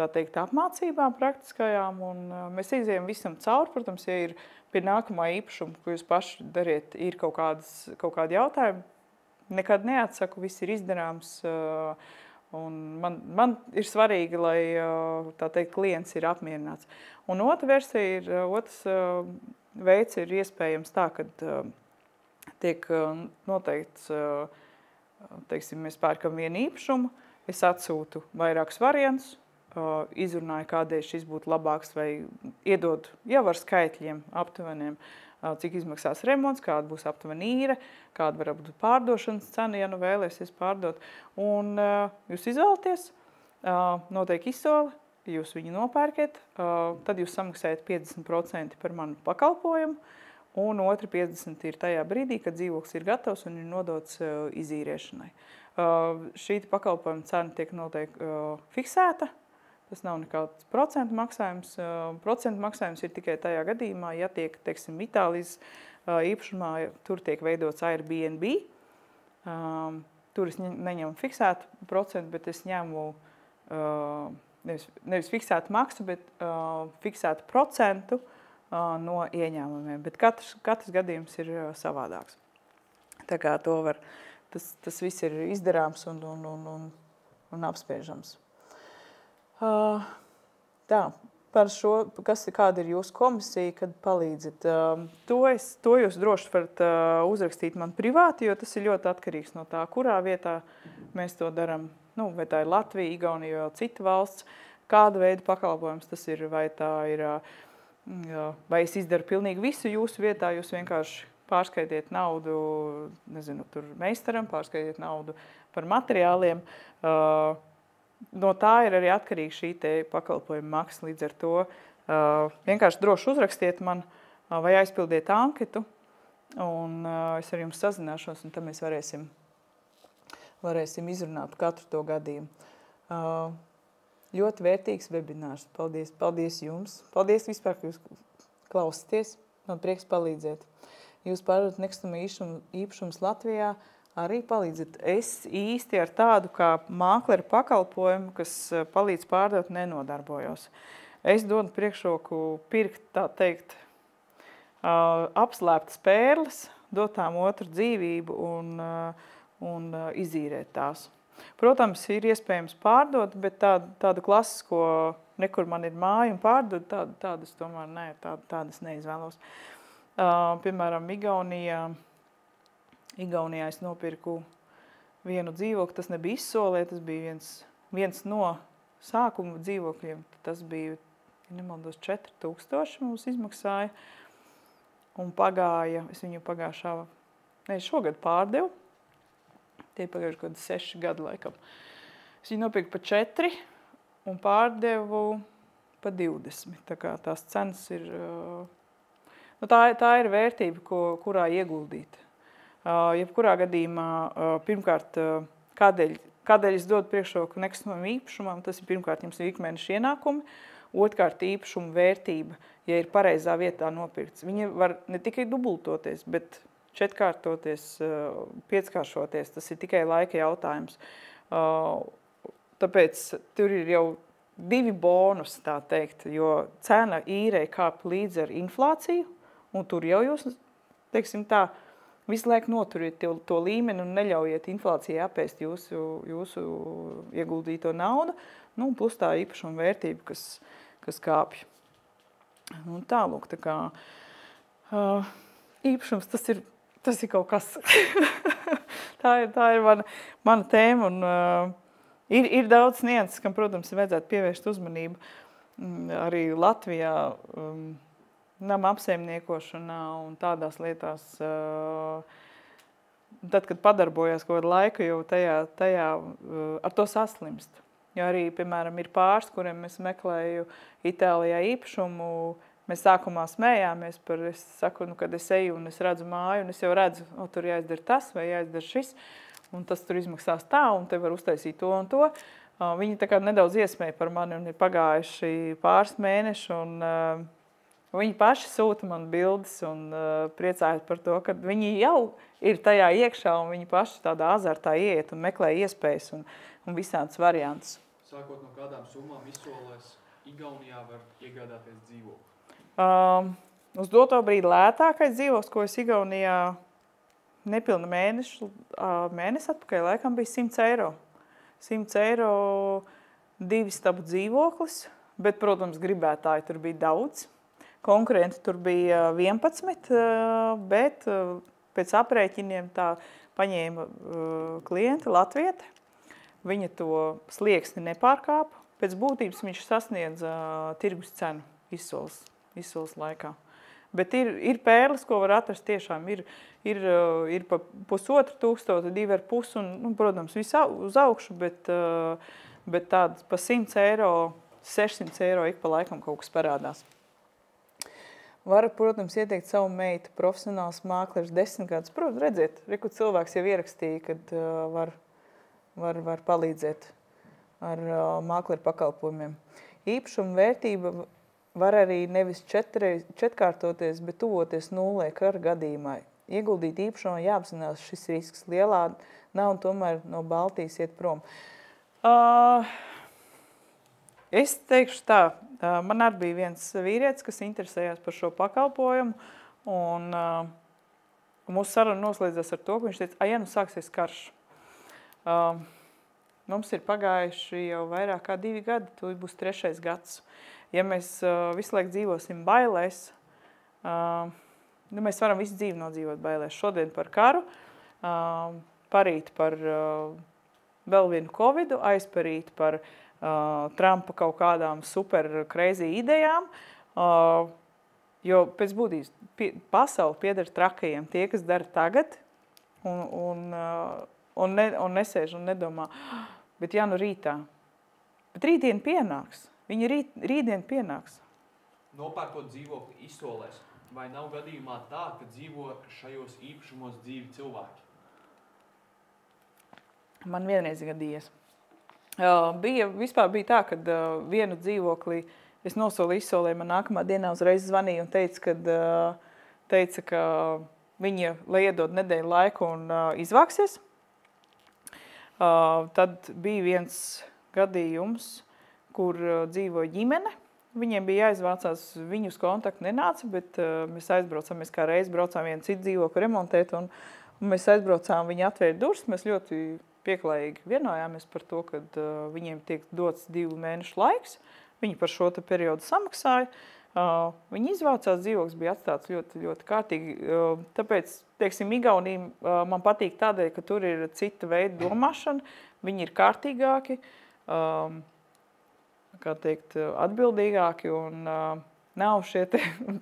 tā teikt apmācībām praktiskajām, un mēs izējam visam cauri. Protams, ja ir pie nākamā īpašuma, ko jūs paši dariet, ir kaut kādi jautājumi, nekad neatsaku, viss ir izdarāms. Un man ir svarīgi, lai tā teikt, klients ir apmierināts. Un otrs veids ir iespējams tā, kad tiek noteikts, teiksim, mēs pērkam vienu īpašumu, es atsūtu vairākus variantus, izrunāju, kādēļ šis būtu labāks, vai iedod jau ar skaitļiem aptuveniem, cik izmaksās remonts, kāda būs aptuveni īre, kāda var būt pārdošanas cena, ja nu vēlēsies pārdot. Un jūs izvēlaties, notiek izsole, jūs viņu nopērkat, tad jūs samaksājat 50% par manu pakalpojumu, un otri 50% ir tajā brīdī, kad dzīvoklis ir gatavs un ir nodots izīriešanai. Šī pakalpojuma cena tiek noteikti fiksēta. Tas nav nekāds procentu maksājums. Procentu maksājums ir tikai tajā gadījumā, ja tiek, teiksim, Itālijas īpašumā, tur tiek veidots Airbnb. Tur es neņemu fiksētu procentu, bet es ņemu nevis fiksētu maksu, bet fiksētu procentu no ieņēmumiem. Bet katrs gadījums ir savādāks. Tā kā to var, tas viss ir izdarāms un apspiežams. Tā, par šo, kāda ir jūsu komisija, kad palīdzat. To jūs droši varat uzrakstīt man privāti, jo tas ir ļoti atkarīgs no tā, kurā vietā mēs to daram. Vai tā ir Latvija, Igaunija vai cita valsts, kāda veida pakalpojums tas ir, vai es izdaru pilnīgi visu jūsu vietā, jūs vienkārši pārskaitiet naudu, nezinu, tur meistaram, pārskaitiet naudu par materiāliem. No tā ir arī atkarīga šī te pakalpojuma maksa. Līdz ar to vienkārši droši uzrakstiet man vai aizpildiet anketu, un es ar jums sazināšos, un tad mēs varēsim izrunāt katru to gadījumu. Ļoti vērtīgs webinārs. Paldies jums. Paldies vispār, ka jūs klausāties. Man prieks palīdzēt. Jūs pārdot nekustamo īpašumus Latvijā, arī palīdzat. Es īsti ar tādu kā mākleru pakalpojumu, kas palīdz pārdot, nenodarbojos. Es dodu priekšroku pirkt, tā teikt, apslēptas pērles, dot tām otru dzīvību un izīrēt tās. Protams, ir iespējams pārdot, bet tādu klasisko, nekur man ir māja un pārdot, tādas tomēr nē, tādas neizvēlos. Piemēram, Igaunijā es nopirku vienu dzīvokli, tas nebija izsolē, tas bija viens no sākuma dzīvokļiem. Tas bija, ja nemaldos, 4000 mums izmaksāja. Un es viņu šogad pārdevu. Tie pagājuši kādi 6 gadi laikam. Es viņu nopirku pa 4 un pārdevu pa 20. Tā kā tās cenas ir... Tā ir vērtība, kurā ieguldīt. Jebkurā gadījumā, pirmkārt, kādēļ es dodu priekšroku nekustamam īpašumam, tas ir pirmkārt jums ir ikmēneša ienākumi, otrkārt īpašuma vērtība, ja ir pareizā vietā nopirkts. Viņa var ne tikai dubultoties, bet 4-kārtoties, 5-kāršoties, tas ir tikai laika jautājums. Tāpēc tur ir jau 2 bonus, tā teikt, jo cena īrei kāp līdz ar inflāciju, un tur jau jūs, teiksim tā, visu laiku noturiet to līmeni un neļaujiet inflācijai apēst jūsu ieguldīto naudu, nu, plus tā īpašuma vērtība, kas kāpj. Un tālūk, tā kā īpašums, tas ir kaut kas. tā ir mana tēma, un ir daudz nianses, kam, protams, vajadzētu pievērst uzmanību. Arī Latvijā nama apsaimniekošanā un tādās lietās, tad, kad padarbojās kaut kādu laiku, jau tajā ar to saslimst. Jo arī, piemēram, ir pāris, kuriem es meklēju Itālijā īpašumu, mēs sākumā smējāmies es saku, kad es eju un es redzu māju, un es jau redzu, tur jāizdara tas vai jāizdara šis, un tas tur izmaksās tā, un te var uztaisīt to un to. Viņi tā kā nedaudz iesmēja par mani, un ir pagājuši pāris mēneši, un viņi paši sūta man bildes un priecājas par to, ka viņi jau ir tajā iekšā, un viņi paši tādā azartā ieiet un meklē iespējas un visādus variantus. Sākot no kādām summām izsolēs, Igaunijā var iegādāties dzīvokli? Uz doto brīdi lētākais dzīvoklis, ko es Igaunijā nepilnu mēnesi atpakaļ, laikam bija 100 eiro. 100 eiro 2 stabu dzīvoklis, bet, protams, gribētāji tur bija daudz. Konkurenti tur bija 11, bet pēc aprēķiniem tā paņēma klienti, latvieti. Viņa to slieksni nepārkāpa. Pēc būtības viņš sasniedz tirgus cenu izsoles laikā. Bet ir pērles, ko var atrast tiešām. Ir pa 1500, 2,5 un, protams, viss uz augšu, bet tādas pa 100 eiro, 600 eiro ik pa laikam kaut kas parādās. Var, protams, ieteikt savu meitu, profesionāls mākleris 10 gadus. Protams, redziet, kur cilvēks jau ierakstīja, kad var palīdzēt ar mākleru pakalpojumiem. Īpašuma vērtība var arī nevis 4-kārtoties, bet tuvoties nullē kara gadījumā. Ieguldīt īpašumā jāapzinās šis risks. Lielā nav un tomēr no Baltijas iet prom. Es teikšu tā, man arī bija viens vīrietis, kas interesējās par šo pakalpojumu, un mūsu saruna noslēdzās ar to, ka viņš teica, ja nu sāksies karš. Mums ir pagājuši jau vairāk kā 2 gadi, tur būs 3. gads. Ja mēs visu laiku dzīvosim bailēs, mēs varam visu dzīvi nodzīvot bailēs. Šodien par karu, parīt par vēl vienu covidu, aizparīt par Trumpa kaut kādām super crazy idejām, jo pēc būtības pasauli pieder trakajiem tie, kas dara tagad, un un nesēž un nedomā, bet jā, nu rītā. Bet rītdien pienāks. Viņa rītdien pienāks. Nopērkot dzīvokli izsolēs, vai nav gadījumā tā, ka dzīvo šajos īpašumos dzīvi cilvēki? Man vienreiz gadījies. Vispār bija tā, kad vienu dzīvoklī es nosolu izsolēju, man nākamā dienā uzreiz zvanīja un teica, ka viņa, lai iedod nedēļu laiku un izvāksies. Tad bija viens gadījums, kur dzīvoja ģimene. Viņiem bija jāizvācās, viņu uz kontaktu nenāca, bet mēs aizbraucām, mēs kā reiz braucām vienu citu dzīvokli remontēt, un mēs aizbraucām, viņi atvēra durvis, mēs ļoti pieklājīgi vienojāmies par to, kad viņiem tiek dots 2 mēnešu laiks, viņi par šo periodu samaksāja, viņi izvācās, dzīvoklis bija atstāts ļoti, ļoti kārtīgi, tāpēc, teiksim, Igaunija man patīk tādēļ, ka tur ir cita veida domāšana, viņi ir kārtīgāki, kā teikt, atbildīgāki un nav šie te...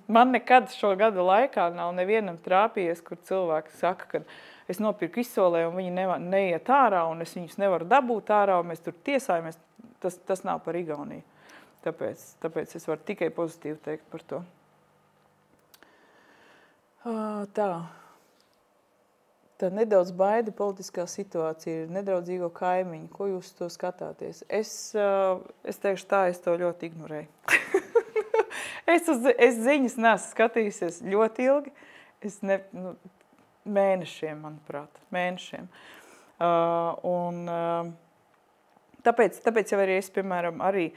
Man nekad šo gadu laikā nav nevienam trāpījies, kur cilvēki saka, ka es nopirku izsolē un viņi neiet ārā un es viņus nevaru dabūt ārā un mēs tur tiesājamies. Tas nav par Igauniju. Tāpēc es varu tikai pozitīvi teikt par to. Tā. Tā nedaudz baida politiskā situācija, ir nedraudzīgo kaimiņu. Ko jūs to skatāties? Es teikšu tā, es to ļoti ignorēju. es ziņas neesmu skatījusies ļoti ilgi. Mēnešiem, manuprāt. Mēnešiem. Tāpēc jau arī es, piemēram, arī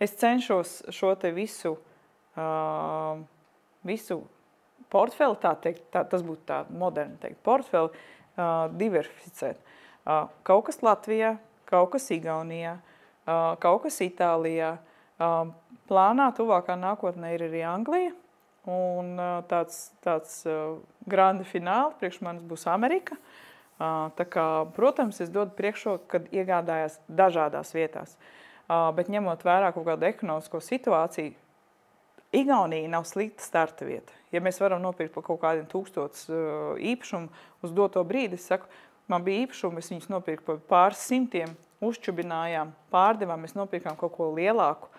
es cenšos šo te visu portfeli, tā teikt, tas būtu tā moderni teikt, portfeli diversificēt. Kaut kas Latvijā, kaut kas Igaunijā, kaut kas Itālijā. Plānā tuvākā nākotnē ir arī Anglija, un tāds grandi fināli priekš manis būs Amerika. Tā kā, protams, es dodu priekšroku, kad iegādājās dažādās vietās. Bet ņemot vērā kaut kādu ekonomisko situāciju, Igaunija nav slikta starta vieta. Ja mēs varam nopirkt par kaut kādiem 1000 īpašumu uz doto brīdi, es saku, man bija īpašumi, es viņus nopirku par pāris simtiem, uzčubinājām, pārdevām, mēs nopirkām kaut ko lielāku.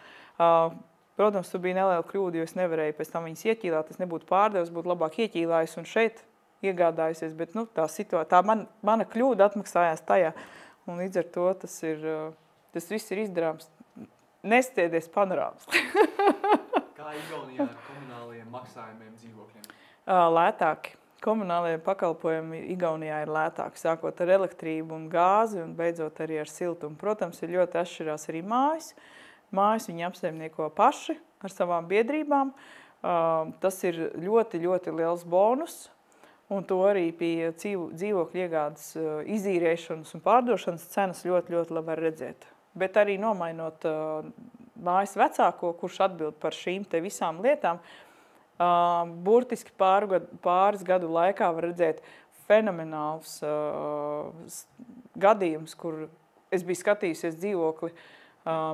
Protams, tur bija neliela kļūda, jo es nevarēju pēc tam viņas ieķīlāt, es nebūtu pārdevis, būtu labāk ieķīlājis un šeit iegādājusies, bet tā mana kļūda atmaksājās tajā. Un līdz ar to tas viss ir izdarāms. Nestiedies panorāms. Kā Igaunijā ar komunālajiem maksājumiem dzīvokļiem? Lētāki. Komunālajie pakalpojumi Igaunijā ir lētāki, sākot ar elektrību un gāzi un beidzot arī ar siltumu. Protams, ir ļoti atšķirās arī mājas. Mājas viņi apsaimnieko paši ar savām biedrībām. Tas ir ļoti, ļoti liels bonus. Un to arī pie dzīvokļu iegādes izīrēšanas un pārdošanas cenas ļoti, ļoti labi var redzēt. Bet arī nomainot mājas vecāko, kurš atbild par šīm te visām lietām, burtiski pāris gadu laikā var redzēt fenomenāls gadījums, kur es biju skatījusies dzīvokli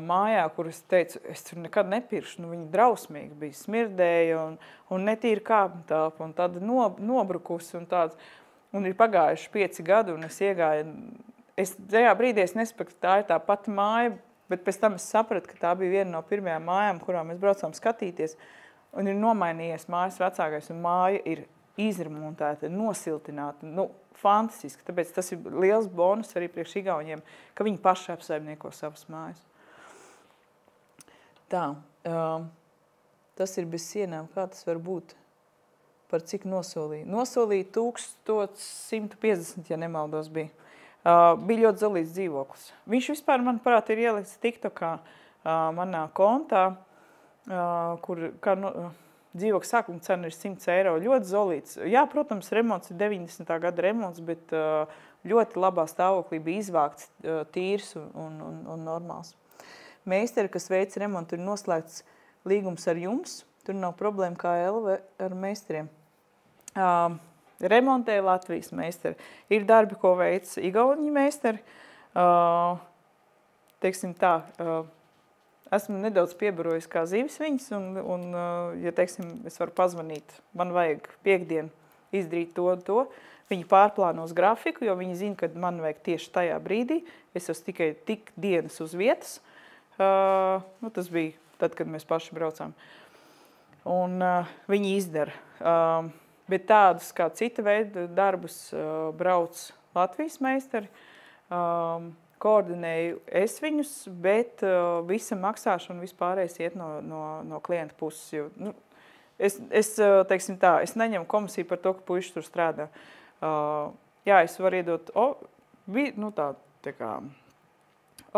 mājā, kur es teicu, es tur nekad nepirkšu, viņi drausmīgi bija, smirdēja un netīra kāpņu telpa, un tāda nobrukusi un tāds. Un ir pagājuši 5 gadi, un es iegāju, tajā brīdī es nesapratu, ka tā ir tā pati māja, bet pēc tam es sapratu, ka tā bija viena no pirmajām mājām, kurām mēs braucām skatīties, un ir nomainījies mājas vecākais, un māja ir izremontēta, nosiltināta, fantastiski. Tāpēc tas ir liels bonus arī priekš Igauniem, ka viņi paši apsaimnieko savas mājas. Tā, tas ir bez sienām. Kā tas var būt? Par cik nosolīja? Nosolīja 1150, ja nemaldos bija. Bija ļoti zelīts dzīvoklis. Viņš vispār, manuprāt, ir ielikts TikTokā manā kontā, kur dzīvokļa sākuma cena ir 100 eiro. Ļoti zelīts. Jā, protams, remonts ir 90. gada remonts, bet ļoti labā stāvoklī bija izvākts tīrs un normāls. Meistari, kas veic remontu, ir noslēgts līgums ar jums. Tur nav problēma kā LV ar meistariem. Remontē Latvijas meistari. Ir darbi, ko veic Igauni meistari. Teiksim tā, esmu nedaudz piebarojis kā zīves viņas, un ja, teiksim, es varu pazvanīt, man vajag piekdienu izdarīt to. Viņi pārplānos grafiku, jo viņi zina, ka man vajag tieši tajā brīdī. Es esmu tikai tik dienas uz vietas. Tas bija tad, kad mēs paši braucām. Un viņi izdara. Bet tādus kā cita veida darbus brauc Latvijas meistari. Koordinēju es viņus, bet visa maksāšana vispārējais iet no klienta puses. Jo, teiksim tā, es neņemu komisiju par to, ka puiši tur strādā. Es varu iedot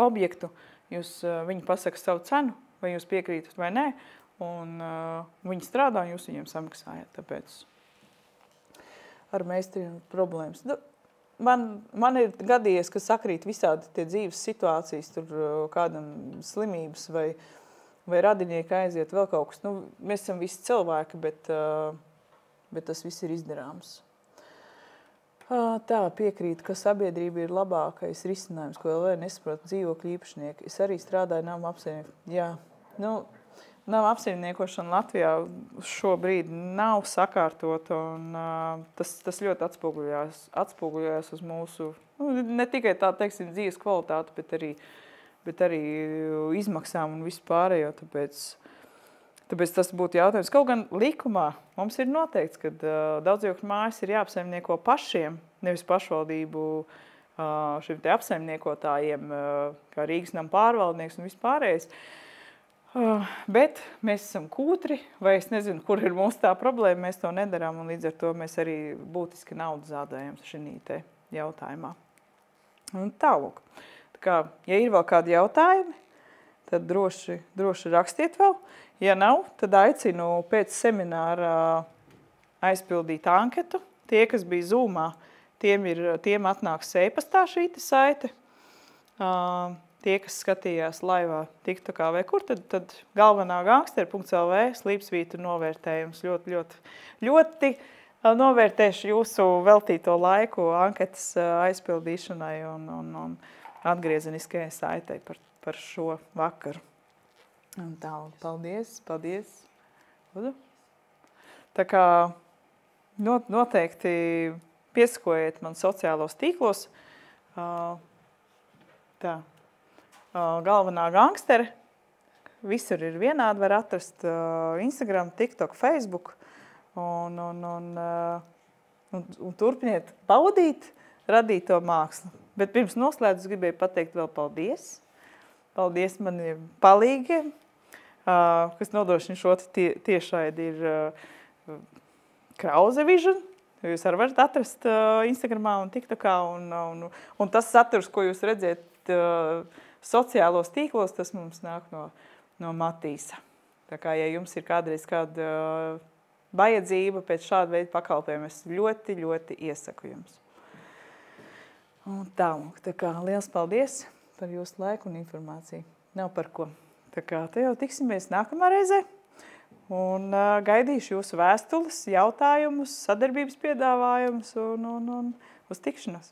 objektu, viņi pasaka savu cenu, vai jūs piekrītat vai nē, un viņi strādā, un jūs viņiem samaksājat. Tāpēc ar meistariem problēmas. Man ir gadījies, ka sakrīt visādi tie dzīves situācijas, tur kādam slimības vai radinieki aiziet vēl kaut kas. Mēs esam visi cilvēki, bet tas viss ir izdarāms. Tā piekrīt, ka sabiedrība ir labākais risinājums, ko vēl nesaprot dzīvokļu īpašnieki. Es arī strādāju nama apsaimniekošanā. Jā, nama apsaimniekošana Latvijā šobrīd nav sakārtota, un tas ļoti atspoguļojās uz mūsu, ne tikai tā, teiksim, dzīves kvalitāti, bet arī izmaksām un visu pārējo, tāpēc tas būtu jautājums. Kaut gan likumā mums ir noteikts, ka daudzdzīvokļu mājas ir jāapsaimnieko pašiem, nevis pašvaldību šiem te apsaimniekotājiem, kā Rīgas nama pārvaldnieks un vispārējais. Bet mēs esam kūtri, vai es nezinu, kur ir mūsu tā problēma, mēs to nedarām, un līdz ar to mēs arī būtiski naudu zādējam šī te jautājumā. Un tālūk. Tā kā, ja ir vēl kādi jautājumi, tad droši rakstiet vēl. Ja nav, tad aicinu pēc semināra aizpildīt anketu. Tie, kas bija Zoomā, tiem atnāks e-pastā šī saite. Tie, kas skatījās laivā TikTokā vai kur, tad galvenā gangster.lv slīpsvītu novērtējums. Ļoti novērtēšu jūsu veltīto laiku anketas aizpildīšanai un atgriezeniskajai saitei par šo vakaru. Un tā, paldies. Tā kā noteikti piesakojiet man sociālos tīklos. Tā. Galvenā gangstere. Visur ir vienādi, var atrast Instagram, TikTok, Facebook. Un turpiniet baudīt radīto mākslu. Bet pirms noslēdzu gribēju pateikt vēl paldies. Paldies maniem palīgiem, kas nodrošina šo tiešraidi ir Krause Vision. Jūs arī varat atrast Instagramā un TikTokā. Un tas saturs, ko jūs redzēt sociālos tīklos, tas mums nāk no Matīsa. Tā kā, ja jums ir kādreiz kāda vajadzība pēc šāda veida pakalpojuma, es ļoti, ļoti iesaku jums. Un tā kā liels paldies par jūsu laiku un informāciju. Nav par ko. Tā kā te jau tiksimies nākamā reizē. Un gaidīšu jūsu vēstules, jautājumus, sadarbības piedāvājumus un uz tikšanos.